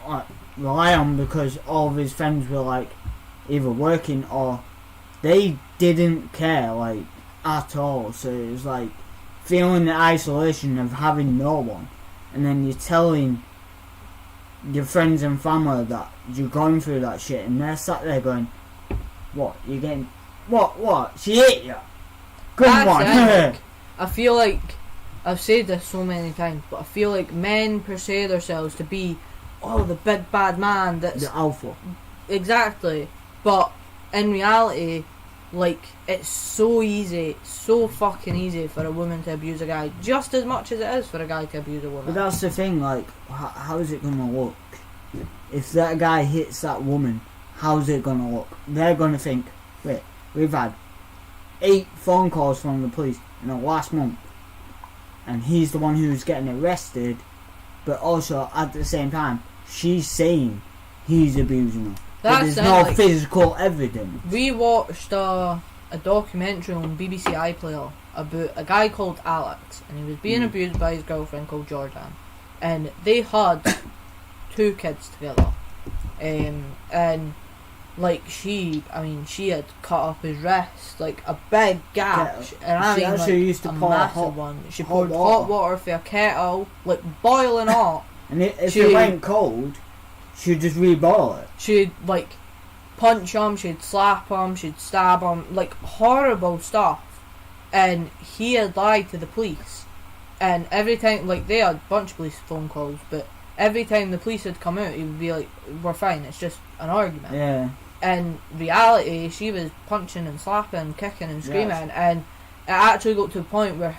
Speaker 1: like, rely on because all of his friends were like either working or they didn't care like at all. So it was like feeling the isolation of having no one, and then you're telling your friends and family that you're going through that shit, and they're sat there going, "What? You're getting what? She hit you? Come
Speaker 2: That's
Speaker 1: on!"
Speaker 2: it, like, I feel like I've said this so many times, but I feel like men portray themselves to be, the big bad man that's
Speaker 1: The alpha.
Speaker 2: exactly. But in reality, like it's so fucking easy for a woman to abuse a guy, just as much as it is for a guy to abuse a woman.
Speaker 1: But that's the thing. Like, how is it gonna look if that guy hits that woman? How's it gonna look? They're gonna think, wait, we've had 8 phone calls from the police in the last month, and he's the one who's getting arrested, but also at the same time she's saying he's abusing her, but there's no physical evidence.
Speaker 2: We watched a documentary on BBC iPlayer about a guy called Alex, and he was being abused by his girlfriend called Jordan, and they had 2 kids together, and like she had cut up his wrist, like a big gash, and I
Speaker 1: She
Speaker 2: mean
Speaker 1: actually
Speaker 2: like
Speaker 1: used to
Speaker 2: a
Speaker 1: pour
Speaker 2: massive one. She
Speaker 1: hot
Speaker 2: poured
Speaker 1: water.
Speaker 2: hot water for a kettle, like boiling hot.
Speaker 1: And if
Speaker 2: She-
Speaker 1: it went cold, she'd just reboil it.
Speaker 2: She'd like punch him, she'd slap him, she'd stab him, like horrible stuff. And he had lied to the police, and every time, like they had a bunch of police phone calls, but every time the police had come out, he would be like, "We're fine, it's just an argument."
Speaker 1: Yeah.
Speaker 2: In reality, she was punching and slapping, kicking and screaming,
Speaker 1: Yes.
Speaker 2: and it actually got to the point where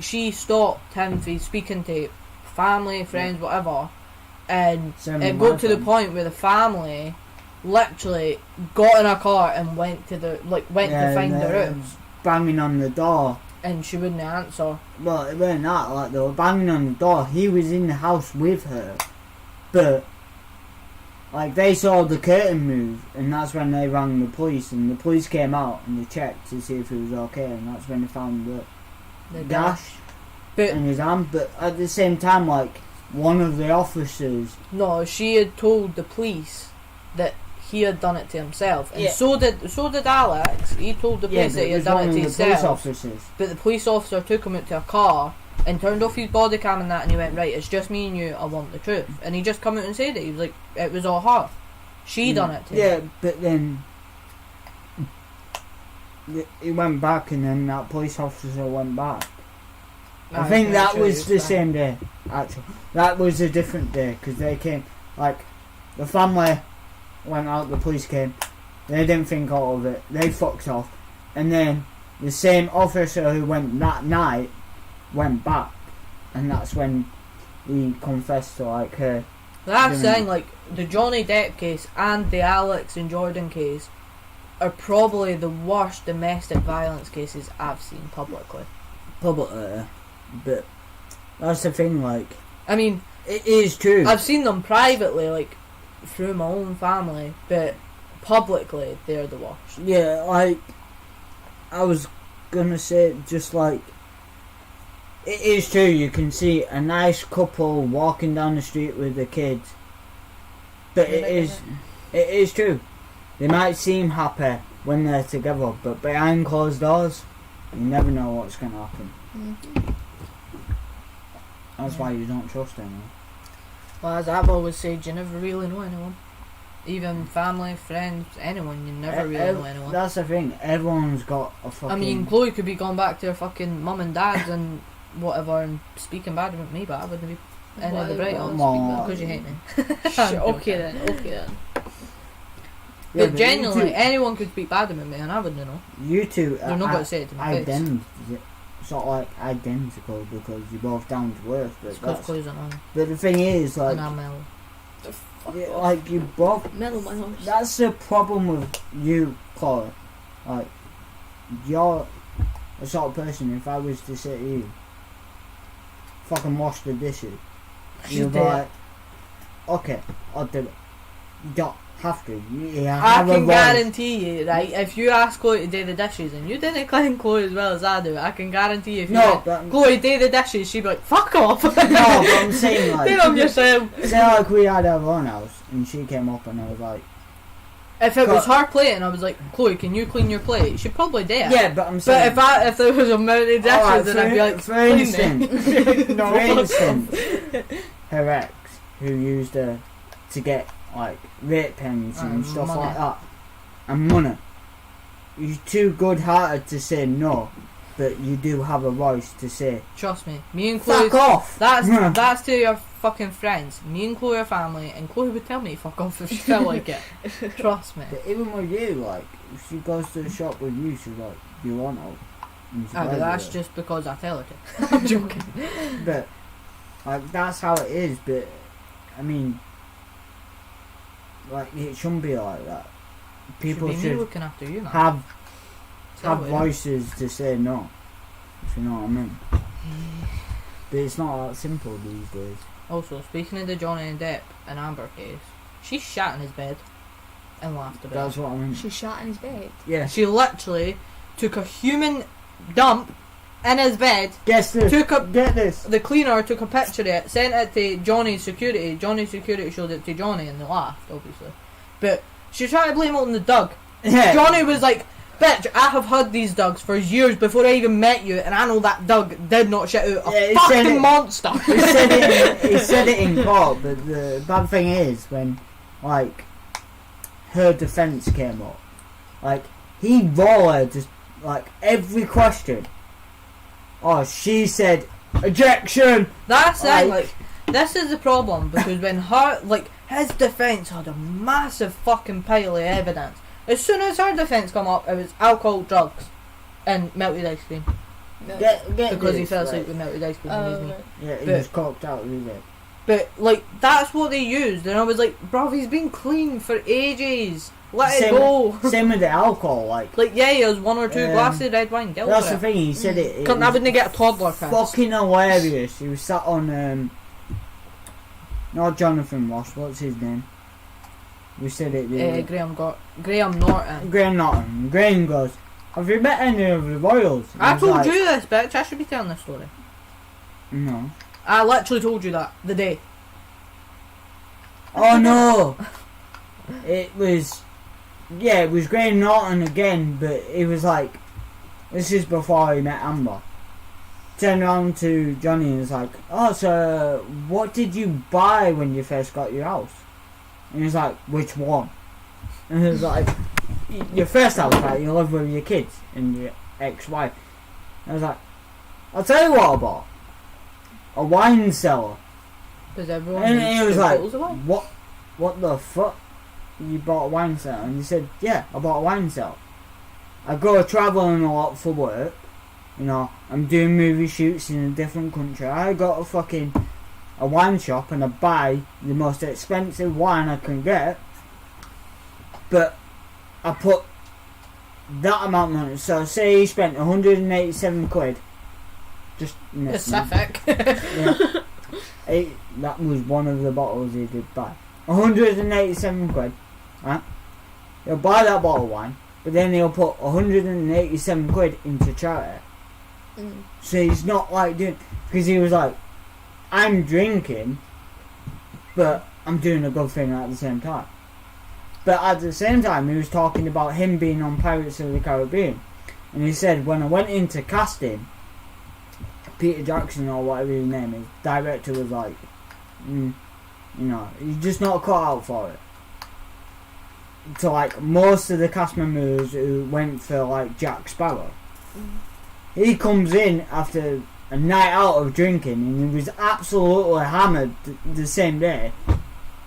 Speaker 2: she stopped him from speaking to family, friends, whatever, and
Speaker 1: Same
Speaker 2: it
Speaker 1: with
Speaker 2: got
Speaker 1: my
Speaker 2: to the
Speaker 1: friend.
Speaker 2: point where the family literally got in a car and went to find
Speaker 1: and
Speaker 2: the
Speaker 1: they're
Speaker 2: room,
Speaker 1: banging on the door.
Speaker 2: and she wouldn't answer.
Speaker 1: Well, it weren't that, like, they were banging on the door. He was in the house with her, but, like, they saw the curtain move, and that's when they rang the police, and the police came out, and they checked to see if he was okay, and that's when they found the gash
Speaker 2: But
Speaker 1: in his arm. But at the same time, like, one of the officers...
Speaker 2: no, she had told the police that he had done it to himself, and
Speaker 1: Yeah.
Speaker 2: so did Alex. He told the police that he had done it to
Speaker 1: police
Speaker 2: himself.
Speaker 1: officers.
Speaker 2: But the police officer took him out to a car and turned off his body cam and that, and he went, "Right, it's just me and you, I want the truth." And he just come out and said it. He was like, it was all her. She done it to
Speaker 1: Yeah,
Speaker 2: him.
Speaker 1: but then he went back, and then that police officer went back. I think that was the same day, actually. That was a different day, because they came, like, the family went out, the police came, they didn't think all of it, they fucked off, and then the same officer who went that night went back, and that's when he confessed to, like, her.
Speaker 2: That's
Speaker 1: doing
Speaker 2: saying,
Speaker 1: it.
Speaker 2: like, the Johnny Depp case and the Alex and Jordan case are probably the worst domestic violence cases I've seen publicly.
Speaker 1: Publicly, but that's the thing, like,
Speaker 2: I mean,
Speaker 1: it is true.
Speaker 2: I've seen them privately, like, through my own family, but publicly, they're the worst.
Speaker 1: Yeah, like, I was gonna say, just like, it is true, you can see a nice couple walking down the street with their kids, but it is true. They might seem happy when they're together, but behind closed doors, you never know what's gonna happen.
Speaker 3: Mm-hmm.
Speaker 1: That's why you don't trust anyone.
Speaker 2: Well, as I've always said, you never really know anyone. Even family, friends, anyone, you never really know anyone.
Speaker 1: That's the thing, everyone's got a fucking...
Speaker 2: I mean, Chloe could be going back to her fucking mum and dad's and whatever and speaking bad about me, but I wouldn't be any of the bright on because you hate me.
Speaker 3: Okay then.
Speaker 1: Yeah,
Speaker 2: But
Speaker 1: you
Speaker 2: genuinely,
Speaker 1: two-
Speaker 2: anyone could speak bad about me and I wouldn't know.
Speaker 1: You two
Speaker 2: They're not going to say it to my face.
Speaker 1: sort of like identical because you're both down to earth.
Speaker 2: It's
Speaker 1: But,
Speaker 2: because
Speaker 1: that's,
Speaker 2: Chloe's annoying.
Speaker 1: but the thing is, like,
Speaker 2: And I'm mellow.
Speaker 3: Fuck
Speaker 1: yeah,
Speaker 3: off.
Speaker 1: like you both.
Speaker 3: Mellow my horse.
Speaker 1: That's the problem with you, Chloe. Like, you're a sort of person. If I was to say to you, fucking wash the dishes, you'd be
Speaker 2: do it.
Speaker 1: like, okay, I'll do it. You don't have to. You
Speaker 2: I
Speaker 1: have a
Speaker 2: can
Speaker 1: voice.
Speaker 2: guarantee you, right, if you ask Chloe to do the dishes and you didn't clean Chloe as well as I do, I can guarantee you if you
Speaker 1: No,
Speaker 2: went,
Speaker 1: but
Speaker 2: Chloe, do the dishes, she'd be like, fuck off.
Speaker 1: no, but I'm saying
Speaker 2: Do them
Speaker 1: like,
Speaker 2: yourself.
Speaker 1: say like we had our own house and she came up and I was like,
Speaker 2: If it was her plate and I was like, Chloe, can you clean your plate? She'd probably do it.
Speaker 1: yeah, but I'm saying.
Speaker 2: But if there was a mountain dishes,
Speaker 1: Alright,
Speaker 2: then I'd be like,
Speaker 1: for
Speaker 2: clean
Speaker 1: instance,
Speaker 2: them. No.
Speaker 1: for instance, her ex who used her to get like rape payments and stuff
Speaker 2: money.
Speaker 1: like that, and money. You're too good-hearted to say no, but you do have a voice to say
Speaker 2: Trust me, me and Chloe.
Speaker 1: fuck off.
Speaker 2: That's to your fucking friends. Me and Chloe are family, and Chloe would tell me fuck off if she felt like it. Trust me.
Speaker 1: But even with you, like, if she goes to the shop with you, she's like, "Do you want help?" And she
Speaker 2: But
Speaker 1: buys
Speaker 2: that's
Speaker 1: it.
Speaker 2: just because I tell her to. I'm joking.
Speaker 1: But like that's how it is. But I mean, like it shouldn't be like that. People
Speaker 2: should be me
Speaker 1: should
Speaker 2: looking after you, man.
Speaker 1: have
Speaker 2: Tell
Speaker 1: have
Speaker 2: her.
Speaker 1: voices to say no. If you know what I mean. But it's not that simple these days.
Speaker 2: Also, speaking of the Johnny and Depp and Amber case, she shat in his bed and laughed about
Speaker 1: That's
Speaker 2: it.
Speaker 1: what I mean.
Speaker 3: She shot in his bed.
Speaker 1: Yeah.
Speaker 2: She literally took a human dump in his bed,
Speaker 1: Guess this. Get this.
Speaker 2: the cleaner took a picture of it, sent it to Johnny's security. Johnny's security showed it to Johnny and they laughed, obviously. But she tried to blame it on the dog.
Speaker 1: Yeah.
Speaker 2: Johnny was like, bitch, I have had these dogs for years before I even met you, and I know that dog did not shit out a
Speaker 1: Yeah, he said
Speaker 2: fucking
Speaker 1: it-
Speaker 2: monster.
Speaker 1: He said it in court, but the bad thing is when, like, her defence came up, like, he rolled just, like, every question. Oh, she said, ejection!
Speaker 2: That's it.
Speaker 1: Like-
Speaker 2: This is the problem, because when his defence had a massive fucking pile of evidence. As soon as her defence come up, it was alcohol, drugs, and melted ice cream.
Speaker 1: Get
Speaker 2: Because he
Speaker 1: this,
Speaker 2: fell asleep
Speaker 1: right.
Speaker 2: with melted ice cream in his knee.
Speaker 1: Yeah, he
Speaker 2: But-
Speaker 1: was cocked out of his head.
Speaker 2: But, like, that's what they used, and I was like, bruv, he's been clean for ages. Let
Speaker 1: Same-
Speaker 2: it go.
Speaker 1: Same with the alcohol, like,
Speaker 2: Like, yeah, he has one or two
Speaker 1: Um,
Speaker 2: glasses of red wine. Get
Speaker 1: that's
Speaker 2: over
Speaker 1: the
Speaker 2: it.
Speaker 1: thing, he said it.
Speaker 2: I
Speaker 1: was
Speaker 2: wouldn't get a toddler pissed.
Speaker 1: fucking hilarious. He was sat on, not Jonathan Ross, what's his name? We said it.
Speaker 2: Graham Norton.
Speaker 1: Graham Norton. Graham goes, have you met any of the royals? And
Speaker 2: I
Speaker 1: was
Speaker 2: told
Speaker 1: like,
Speaker 2: you this, bitch. I should be telling this story.
Speaker 1: No.
Speaker 2: I literally told you that the day.
Speaker 1: Oh no! It was, yeah, it was Graham Norton again, but it was like, this is before he met Amber. Turned around to Johnny and was like, oh, so what did you buy when you first got your house? And he was like, which one? And he was like, your first house, right? You live with your kids and your ex-wife. I was like, I'll tell you what I bought. A wine cellar.
Speaker 2: Because everyone
Speaker 1: And
Speaker 2: needs
Speaker 1: he was
Speaker 2: two
Speaker 1: like,
Speaker 2: bottles of wine.
Speaker 1: what the fuck? You bought a wine cellar? And he said, yeah, I bought a wine cellar. I go travelling a lot for work. You know, I'm doing movie shoots in a different country. I got a wine shop and I buy the most expensive wine I can get. But I put that amount of money. So say he spent 187 quid. Just an estimate.
Speaker 2: Pacific.
Speaker 1: Yeah. That was one of the bottles he did buy. 187 quid. Right? He'll buy that bottle of wine, but then he'll put 187 quid into charity.
Speaker 3: Mm.
Speaker 1: So he's not like doing, because he was like, I'm drinking, but I'm doing a good thing at the same time. But at the same time, he was talking about him being on Pirates of the Caribbean, and he said when I went into casting, Peter Jackson or whatever his name is, director was like, you know, you're just not cut out for it. So like most of the cast members who went for like Jack Sparrow, he comes in after a night out of drinking and he was absolutely hammered the same day.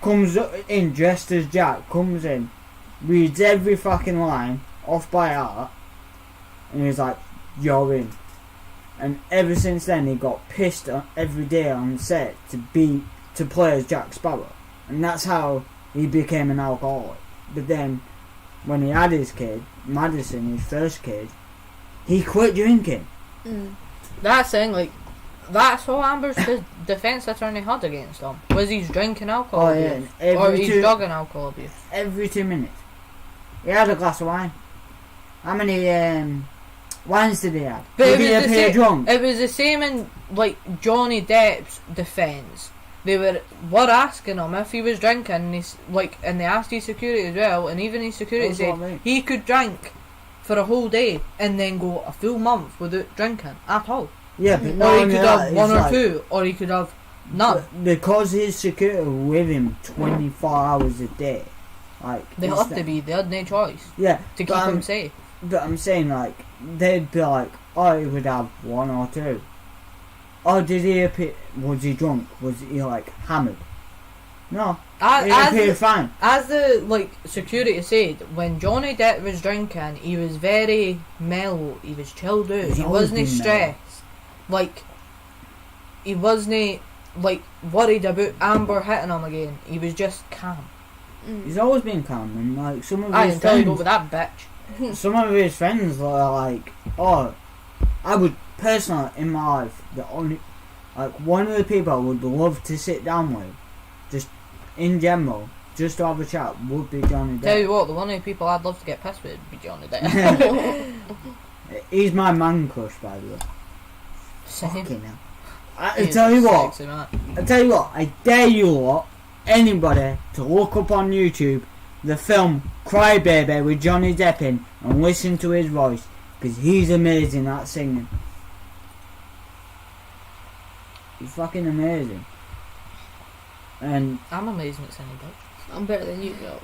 Speaker 1: Comes in dressed as Jack, comes in, reads every fucking line off by heart, and he's like, you're in. and ever since then he got pissed every day on set to play as Jack Sparrow, and that's how he became an alcoholic. But then, when he had his kid, Madison, his first kid, he quit drinking.
Speaker 2: That's saying like. That's what Amber's defence attorney had against him. Was he's drinking alcohol abuse? Or he's drug and alcohol abuse?
Speaker 1: Every 2 minutes. He had a glass of wine. How many wines did he have? Did he appear drunk?
Speaker 2: It was the same in like Johnny Depp's defence. They were asking him if he was drinking, and and they asked his security as well, and even his security said he could drink for a whole day and then go a full month without drinking at all.
Speaker 1: Yeah, but
Speaker 2: or he could have one or two, or he could have none.
Speaker 1: Because his security were with him 24 hours a day.
Speaker 2: They had to be, they had no choice.
Speaker 1: Yeah.
Speaker 2: To keep him safe.
Speaker 1: But I'm saying, they'd be like, oh, he would have one or two. Oh, did he appear, was he drunk? Was he, hammered? No. He appeared fine.
Speaker 2: As the, security said, when Johnny Depp was drinking, he was very mellow, he was chilled out, he wasn't stressed. He wasn't worried about Amber hitting him again. He was just calm.
Speaker 1: He's always been calm, and some of his
Speaker 2: until
Speaker 1: friends.
Speaker 2: You go with that bitch.
Speaker 1: Some of his friends are oh, I would personally in my life the only one of the people I would love to sit down with, just in general, just to have a chat, would be Johnny Depp.
Speaker 2: Tell you what, the one of the people I'd love to get pissed with would be Johnny Depp.
Speaker 1: He's my man crush, by the way.
Speaker 2: Same.
Speaker 1: Fucking hell. I tell you what, I dare you lot, anybody, to look up on YouTube the film Cry Baby with Johnny Depp in and listen to his voice, because he's amazing at singing. He's fucking amazing. And
Speaker 2: I'm amazing at singing, bitch.
Speaker 3: I'm better than you, girl.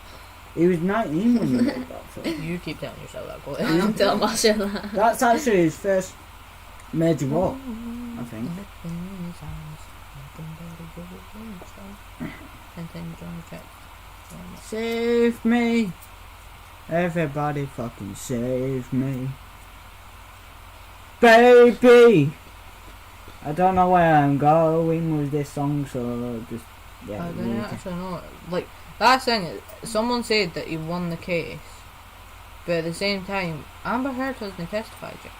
Speaker 1: he was 19 when he wrote that film.
Speaker 2: You keep telling yourself that, boy.
Speaker 3: I'm telling myself that.
Speaker 1: That's actually his first major role, I think. Save me! Everybody fucking save me. Baby! I don't know where I'm going with this song, so just... Yeah,
Speaker 2: I don't actually know. That thing, someone said that he won the case, but at the same time, Amber Heard hasn't testified yet.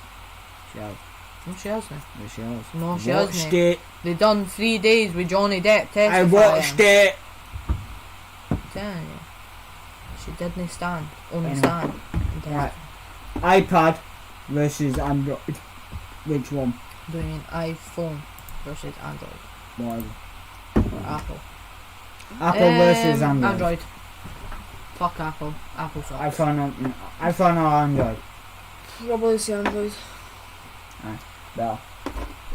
Speaker 1: She has.
Speaker 2: No, she hasn't.
Speaker 1: Yes, she has.
Speaker 2: No, she
Speaker 1: watched
Speaker 2: hasn't.
Speaker 1: it.
Speaker 2: They done 3 days with Johnny Depp testifying.
Speaker 1: I watched it.
Speaker 2: Telling you. She didn't stand. Only
Speaker 1: Anyway.
Speaker 2: stand.
Speaker 1: Right. iPad versus Android. Which one?
Speaker 2: Do you mean iPhone versus Android?
Speaker 1: Why?
Speaker 2: Or Apple?
Speaker 1: Apple versus Android.
Speaker 2: Android. Fuck Apple. Apple sucks.
Speaker 1: iPhone or Android?
Speaker 3: Probably say Android.
Speaker 1: Better.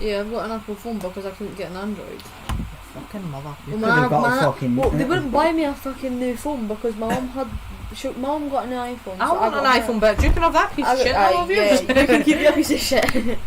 Speaker 3: Yeah, I've got an Apple phone because I couldn't get an Android.
Speaker 2: Fucking mother.
Speaker 1: You could have got a fucking...
Speaker 3: Well, they wouldn't buy me a fucking new phone because my mum had... My mum got a new iPhone.
Speaker 2: I want an iPhone, bitch. You can have that piece of shit. I love
Speaker 3: yeah,
Speaker 2: yours.
Speaker 3: you can keep your piece of shit.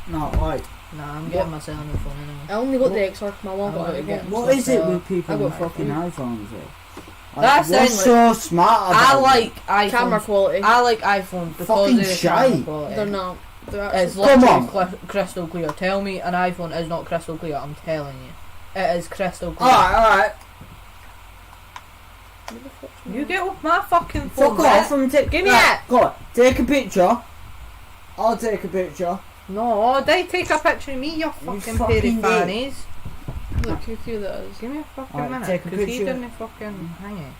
Speaker 1: Not right.
Speaker 2: Nah, I'm getting myself a new phone anyway.
Speaker 3: I only got the XR because my mum got a new phone.
Speaker 1: What is it with people
Speaker 3: I got
Speaker 1: with fucking iPhones though?
Speaker 2: That's
Speaker 1: what's so smart about
Speaker 2: I
Speaker 1: it?
Speaker 2: like iPhone.
Speaker 3: Camera quality.
Speaker 2: I like iPhone because
Speaker 1: Fucking
Speaker 2: of the
Speaker 1: shite.
Speaker 2: camera quality.
Speaker 3: They're not. They're
Speaker 2: It's
Speaker 3: actually...
Speaker 2: literally crystal clear. Tell me an iPhone is not crystal clear. I'm telling you. It is crystal clear.
Speaker 1: Alright.
Speaker 2: You get off my fucking phone.
Speaker 1: Fuck off and take...
Speaker 2: Give me
Speaker 1: right,
Speaker 2: it.
Speaker 1: Go on, take a picture. I'll take a picture.
Speaker 2: No, they take a picture of me, you fucking pair
Speaker 1: fucking
Speaker 2: of fannies.
Speaker 3: Look how cute that is.
Speaker 2: Give me a fucking
Speaker 1: Alright,
Speaker 2: minute,
Speaker 1: take a
Speaker 2: because he
Speaker 1: picture.
Speaker 2: didn't fucking hang it.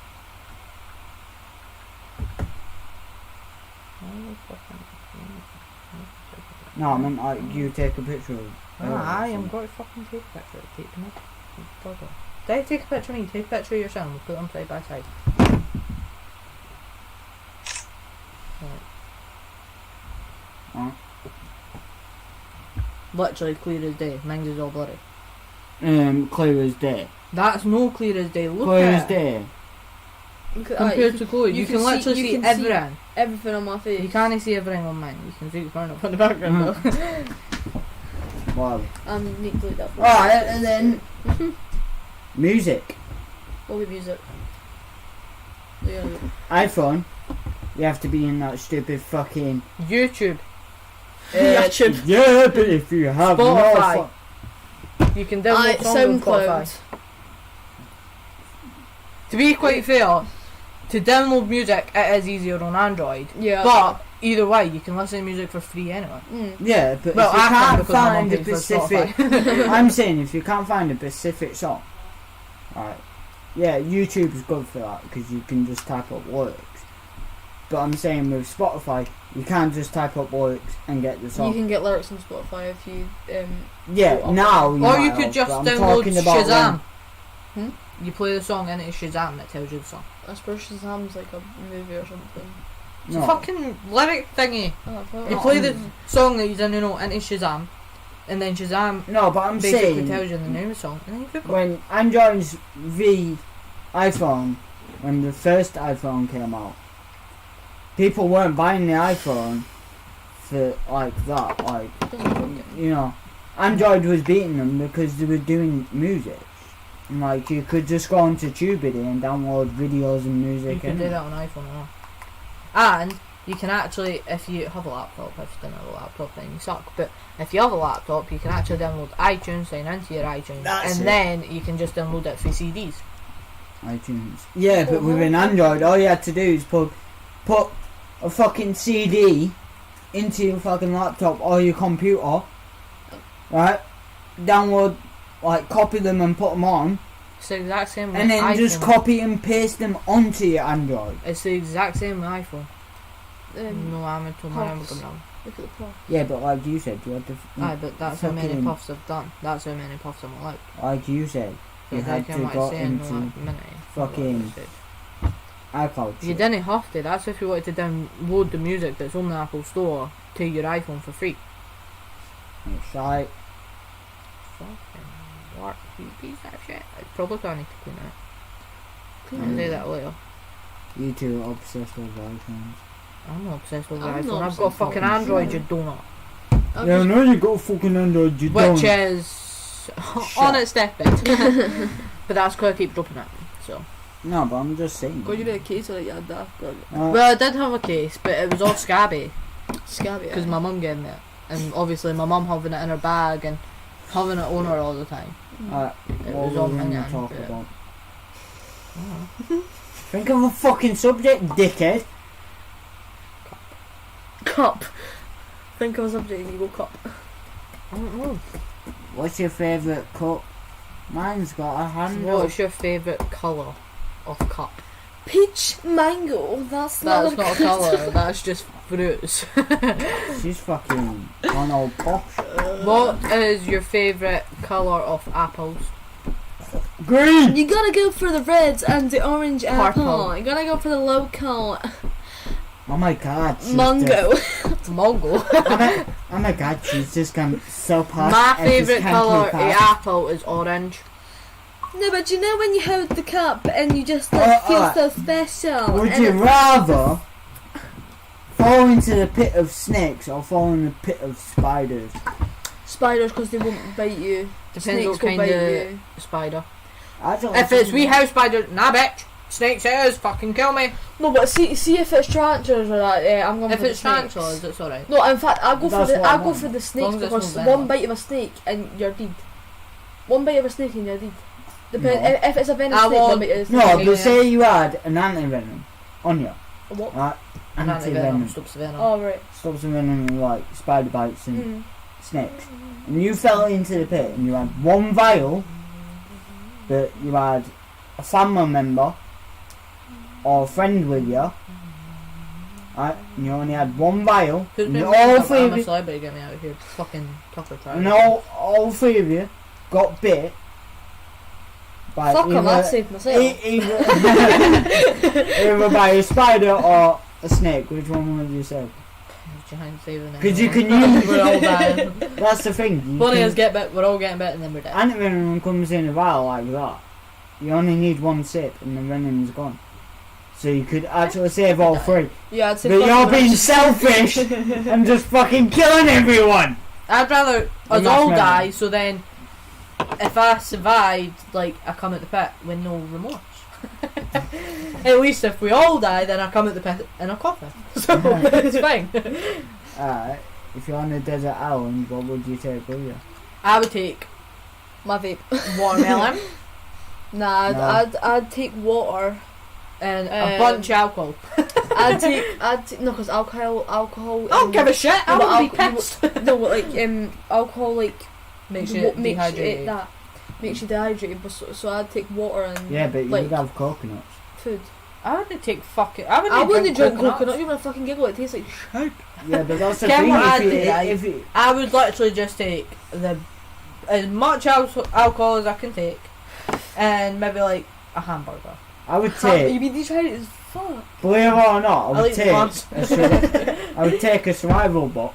Speaker 1: No, I meant you take a picture of...
Speaker 2: I am going to fucking take a picture. Take them up. They take a picture of me, take a picture of yourself, we'll put them side by side.
Speaker 1: Alright.
Speaker 2: Literally clear as day. Mine's is all blurry.
Speaker 1: Clear as day.
Speaker 2: That's no clear as day. Look
Speaker 1: Clear
Speaker 2: at
Speaker 1: as
Speaker 2: it.
Speaker 1: day.
Speaker 3: Look at
Speaker 2: Compared
Speaker 3: that,
Speaker 2: to Chloe, you can literally see
Speaker 3: can
Speaker 2: everything.
Speaker 3: everything on my face.
Speaker 2: You can't see everything on mine. You can see it's burning up in the background though.
Speaker 1: Wow.
Speaker 3: I'm uniquely that.
Speaker 1: Alright, and then... music.
Speaker 3: All the music. Yeah.
Speaker 1: iPhone. You have to be in that stupid fucking...
Speaker 2: YouTube.
Speaker 3: YouTube.
Speaker 1: Yeah, but if you have
Speaker 2: Spotify. You can download songs on Spotify.
Speaker 3: SoundCloud.
Speaker 2: To be quite fair, to download music, it is easier on Android.
Speaker 3: Yeah.
Speaker 2: But either way, you can listen to music for free anyway.
Speaker 1: Yeah, but
Speaker 2: Well,
Speaker 1: if you
Speaker 2: I can
Speaker 1: can't
Speaker 2: because my mum
Speaker 1: find a
Speaker 2: pays for
Speaker 1: specific... I'm saying if you can't find a specific song, right, yeah, YouTube is good for that because you can just type up lyrics. But I'm saying with Spotify, you can't just type up lyrics and get the song.
Speaker 3: You can get lyrics on Spotify if you
Speaker 1: Yeah, now
Speaker 2: Or
Speaker 1: might
Speaker 2: you
Speaker 1: have,
Speaker 2: could just
Speaker 1: but I'm
Speaker 2: download
Speaker 1: talking about
Speaker 2: Shazam.
Speaker 3: when-
Speaker 2: You play the song and it's Shazam that tells you the song.
Speaker 3: I suppose Shazam's like a movie or something.
Speaker 2: It's
Speaker 1: No.
Speaker 2: a fucking lyric thingy.
Speaker 3: Oh, I thought
Speaker 2: You
Speaker 1: No,
Speaker 2: play
Speaker 1: I'm-
Speaker 2: the song that you didn't know into Shazam, and then Shazam
Speaker 1: No, but I'm
Speaker 2: basically
Speaker 1: saying
Speaker 2: tells you the name of the song, and then you click on it.
Speaker 1: when Android's v iPhone, when the first iPhone came out, people weren't buying the iPhone for like that. Like, you know, Android was beating them because they were doing music. And like, you could just go onto TubeBuddy and download videos and
Speaker 2: You
Speaker 1: music.
Speaker 2: can do that on iPhone as well. And you can actually, if you have a laptop, if you don't have a laptop then you suck, but if you have a laptop you can actually download iTunes, sign into your iTunes,
Speaker 1: That's
Speaker 2: and
Speaker 1: it.
Speaker 2: then you can just download it for CDs.
Speaker 1: iTunes. Yeah, but with an Android, all you had to do is put a fucking CD into your fucking laptop or your computer, right? Download, like, copy them and put them on,
Speaker 2: It's the exact same with
Speaker 1: and then
Speaker 2: iPhone.
Speaker 1: just copy and paste them onto your Android.
Speaker 2: It's the exact same with iPhone. No, I'm into my
Speaker 3: puffs.
Speaker 2: now.
Speaker 3: Look at the puff.
Speaker 1: Yeah, but like you said, you had to.
Speaker 2: Aye, but that's how many
Speaker 1: fucking-
Speaker 2: puffs I've done. That's how many puffs I'm allowed.
Speaker 1: Like you said, you
Speaker 2: But
Speaker 1: had
Speaker 2: like
Speaker 1: to
Speaker 2: I'm like
Speaker 1: go
Speaker 2: saying,
Speaker 1: into
Speaker 2: like, mini.
Speaker 1: fucking iCloud.
Speaker 2: You
Speaker 1: shit.
Speaker 2: didn't have to. That's if you wanted to download the music that's on the Apple Store to your iPhone for free.
Speaker 1: It's like,
Speaker 2: Fucking work, you piece of shit. I probably don't need to clean it. I'll do that later.
Speaker 1: you two are obsessed with iPhones.
Speaker 2: I'm not obsessed with the
Speaker 3: I'm
Speaker 2: iPhone.
Speaker 3: not
Speaker 2: I've got a
Speaker 3: obsessed
Speaker 2: fucking
Speaker 3: with it.
Speaker 2: Android, you donut.
Speaker 3: I've
Speaker 1: Yeah, I
Speaker 3: just-
Speaker 1: know you got a fucking Android, you
Speaker 2: Which
Speaker 1: don't.
Speaker 2: is on its deathbed. But that's because I keep dropping it. So.
Speaker 1: No, but I'm just saying.
Speaker 3: Got you a case or you had that?
Speaker 2: Well, I did have a case, but it was all scabby.
Speaker 3: Scabby.
Speaker 2: Because my mum gave me it. And obviously my mum having it in her bag and having it on her all the time. It
Speaker 1: what
Speaker 2: was
Speaker 1: were
Speaker 2: on
Speaker 1: we
Speaker 2: my
Speaker 1: gonna
Speaker 2: hand,
Speaker 1: talk
Speaker 2: but-
Speaker 1: about? Think of a fucking subject, dickhead.
Speaker 3: Cup. Think of a subject and you go cup.
Speaker 2: I don't know.
Speaker 1: What's your favourite cup? Mine's got a handle.
Speaker 2: What's your favourite colour of cup?
Speaker 3: Peach mango. That's
Speaker 2: That's
Speaker 3: not
Speaker 2: not a colour, that's just fruits.
Speaker 1: She's fucking on old posh.
Speaker 2: What is your favourite colour of apples?
Speaker 1: Green!
Speaker 3: You gotta go for the red and the orange apple.
Speaker 2: Purple.
Speaker 3: You gotta go for the local
Speaker 1: Oh my god. she's
Speaker 3: mango.
Speaker 2: Mango.
Speaker 1: Oh my god, she's just gone so past.
Speaker 2: My
Speaker 1: I just
Speaker 2: favourite
Speaker 1: can't
Speaker 2: colour
Speaker 1: keep
Speaker 2: of
Speaker 1: up.
Speaker 2: apple is orange.
Speaker 3: No, but you know when you hold the cup and you just feel
Speaker 1: alright.
Speaker 3: so special.
Speaker 1: Would
Speaker 3: and
Speaker 1: you
Speaker 3: it-
Speaker 1: rather fall into the pit of snakes or fall in the pit of spiders?
Speaker 3: Spiders, because they won't bite you.
Speaker 2: Depends
Speaker 3: Snakes
Speaker 2: what
Speaker 3: will
Speaker 2: kind
Speaker 3: bite
Speaker 2: of
Speaker 3: you.
Speaker 2: spider.
Speaker 1: I don't
Speaker 2: If it's
Speaker 1: think-
Speaker 2: wee house spider, nah bitch. Snakes it is, fucking kill me.
Speaker 3: No, but see if it's tarantulas or that, I'm going
Speaker 2: If
Speaker 3: for the
Speaker 2: it's
Speaker 3: snakes.
Speaker 2: tarantulas, it's alright.
Speaker 3: No, in fact, I'll go for
Speaker 1: That's
Speaker 3: the
Speaker 1: what I
Speaker 3: I'll go
Speaker 1: want.
Speaker 3: for the
Speaker 2: As
Speaker 3: snakes
Speaker 2: long as it's
Speaker 3: because
Speaker 2: not
Speaker 3: one
Speaker 2: venom.
Speaker 3: bite of a snake and you're dead. One bite of a snake and you're dead. Depend
Speaker 1: No.
Speaker 3: if it's a venom
Speaker 2: I
Speaker 3: snake,
Speaker 2: want-
Speaker 3: one bite of a snake.
Speaker 1: No,
Speaker 2: Yeah.
Speaker 1: but say you had an anti-venom on you.
Speaker 3: What?
Speaker 1: Right?
Speaker 2: Anti-venom
Speaker 1: Anti-venom.
Speaker 2: stops the venom.
Speaker 3: Oh right.
Speaker 1: Stops the venom in like spider bites and
Speaker 3: Mm.
Speaker 1: snakes. And you fell into the pit and you had one vial, but you had a family member or a friend with you, right? And you only had one vial,
Speaker 2: Who's
Speaker 1: and
Speaker 2: been
Speaker 1: all
Speaker 2: making
Speaker 1: three
Speaker 2: I'm
Speaker 1: of
Speaker 2: a
Speaker 1: you,
Speaker 2: celebrity, get me out of here. Fucking Tucker try.
Speaker 1: and all three of you got bit by
Speaker 3: Fuck 'em, I'll
Speaker 1: either,
Speaker 3: save myself.
Speaker 1: either by a spider or a snake. Which one would you say?
Speaker 2: Giant saving it.
Speaker 1: Because you can use.
Speaker 2: We're all dying.
Speaker 1: That's the thing. You
Speaker 2: Funny
Speaker 1: can-
Speaker 2: as get bit, we're all getting bit and then we're dead.
Speaker 1: Anti-venom comes in a vial like that. You only need one sip and the venom's gone. So you could actually save all three.
Speaker 3: Yeah, I'd say
Speaker 1: But
Speaker 3: fuck
Speaker 1: you're
Speaker 3: 'em.
Speaker 1: being selfish and just fucking killing everyone!
Speaker 2: I'd rather us
Speaker 1: that's
Speaker 2: all
Speaker 1: better.
Speaker 2: die, so then if I survived, like, I come at the pit with no remorse. At least if we all die, then I come at the pit in a coffin. So it's fine.
Speaker 1: Alright. if you're on a desert island, what would you take with you?
Speaker 2: I would take
Speaker 3: My vape.
Speaker 2: watermelon
Speaker 3: Nah,
Speaker 1: No.
Speaker 3: I'd take water.
Speaker 2: and a bunch of alcohol.
Speaker 3: I'd take no, because alcohol.
Speaker 2: I don't give a shit. I
Speaker 3: no,
Speaker 2: would be pissed.
Speaker 3: No, but like alcohol like
Speaker 2: Makes you dehydrated.
Speaker 3: that makes you dehydrated. But so I'd take water and
Speaker 1: Yeah, but you
Speaker 3: like
Speaker 1: would have coconuts.
Speaker 3: food.
Speaker 2: I wouldn't take fucking.
Speaker 3: I wouldn't drink
Speaker 2: coconuts.
Speaker 3: coconut. You're gonna fucking giggle. It tastes like shit.
Speaker 1: Yeah, but that's the
Speaker 2: Ken,
Speaker 1: thing.
Speaker 2: what I'd
Speaker 1: If
Speaker 2: do,
Speaker 1: you,
Speaker 2: right?
Speaker 1: if you,
Speaker 2: I would literally just take as much alcohol as I can take, and maybe like a hamburger.
Speaker 1: I would
Speaker 3: You
Speaker 1: take,
Speaker 3: mean dehydrated as fuck?
Speaker 1: believe it or not,
Speaker 2: I
Speaker 1: I would
Speaker 2: like
Speaker 1: take,
Speaker 2: once.
Speaker 1: I would take a survival book.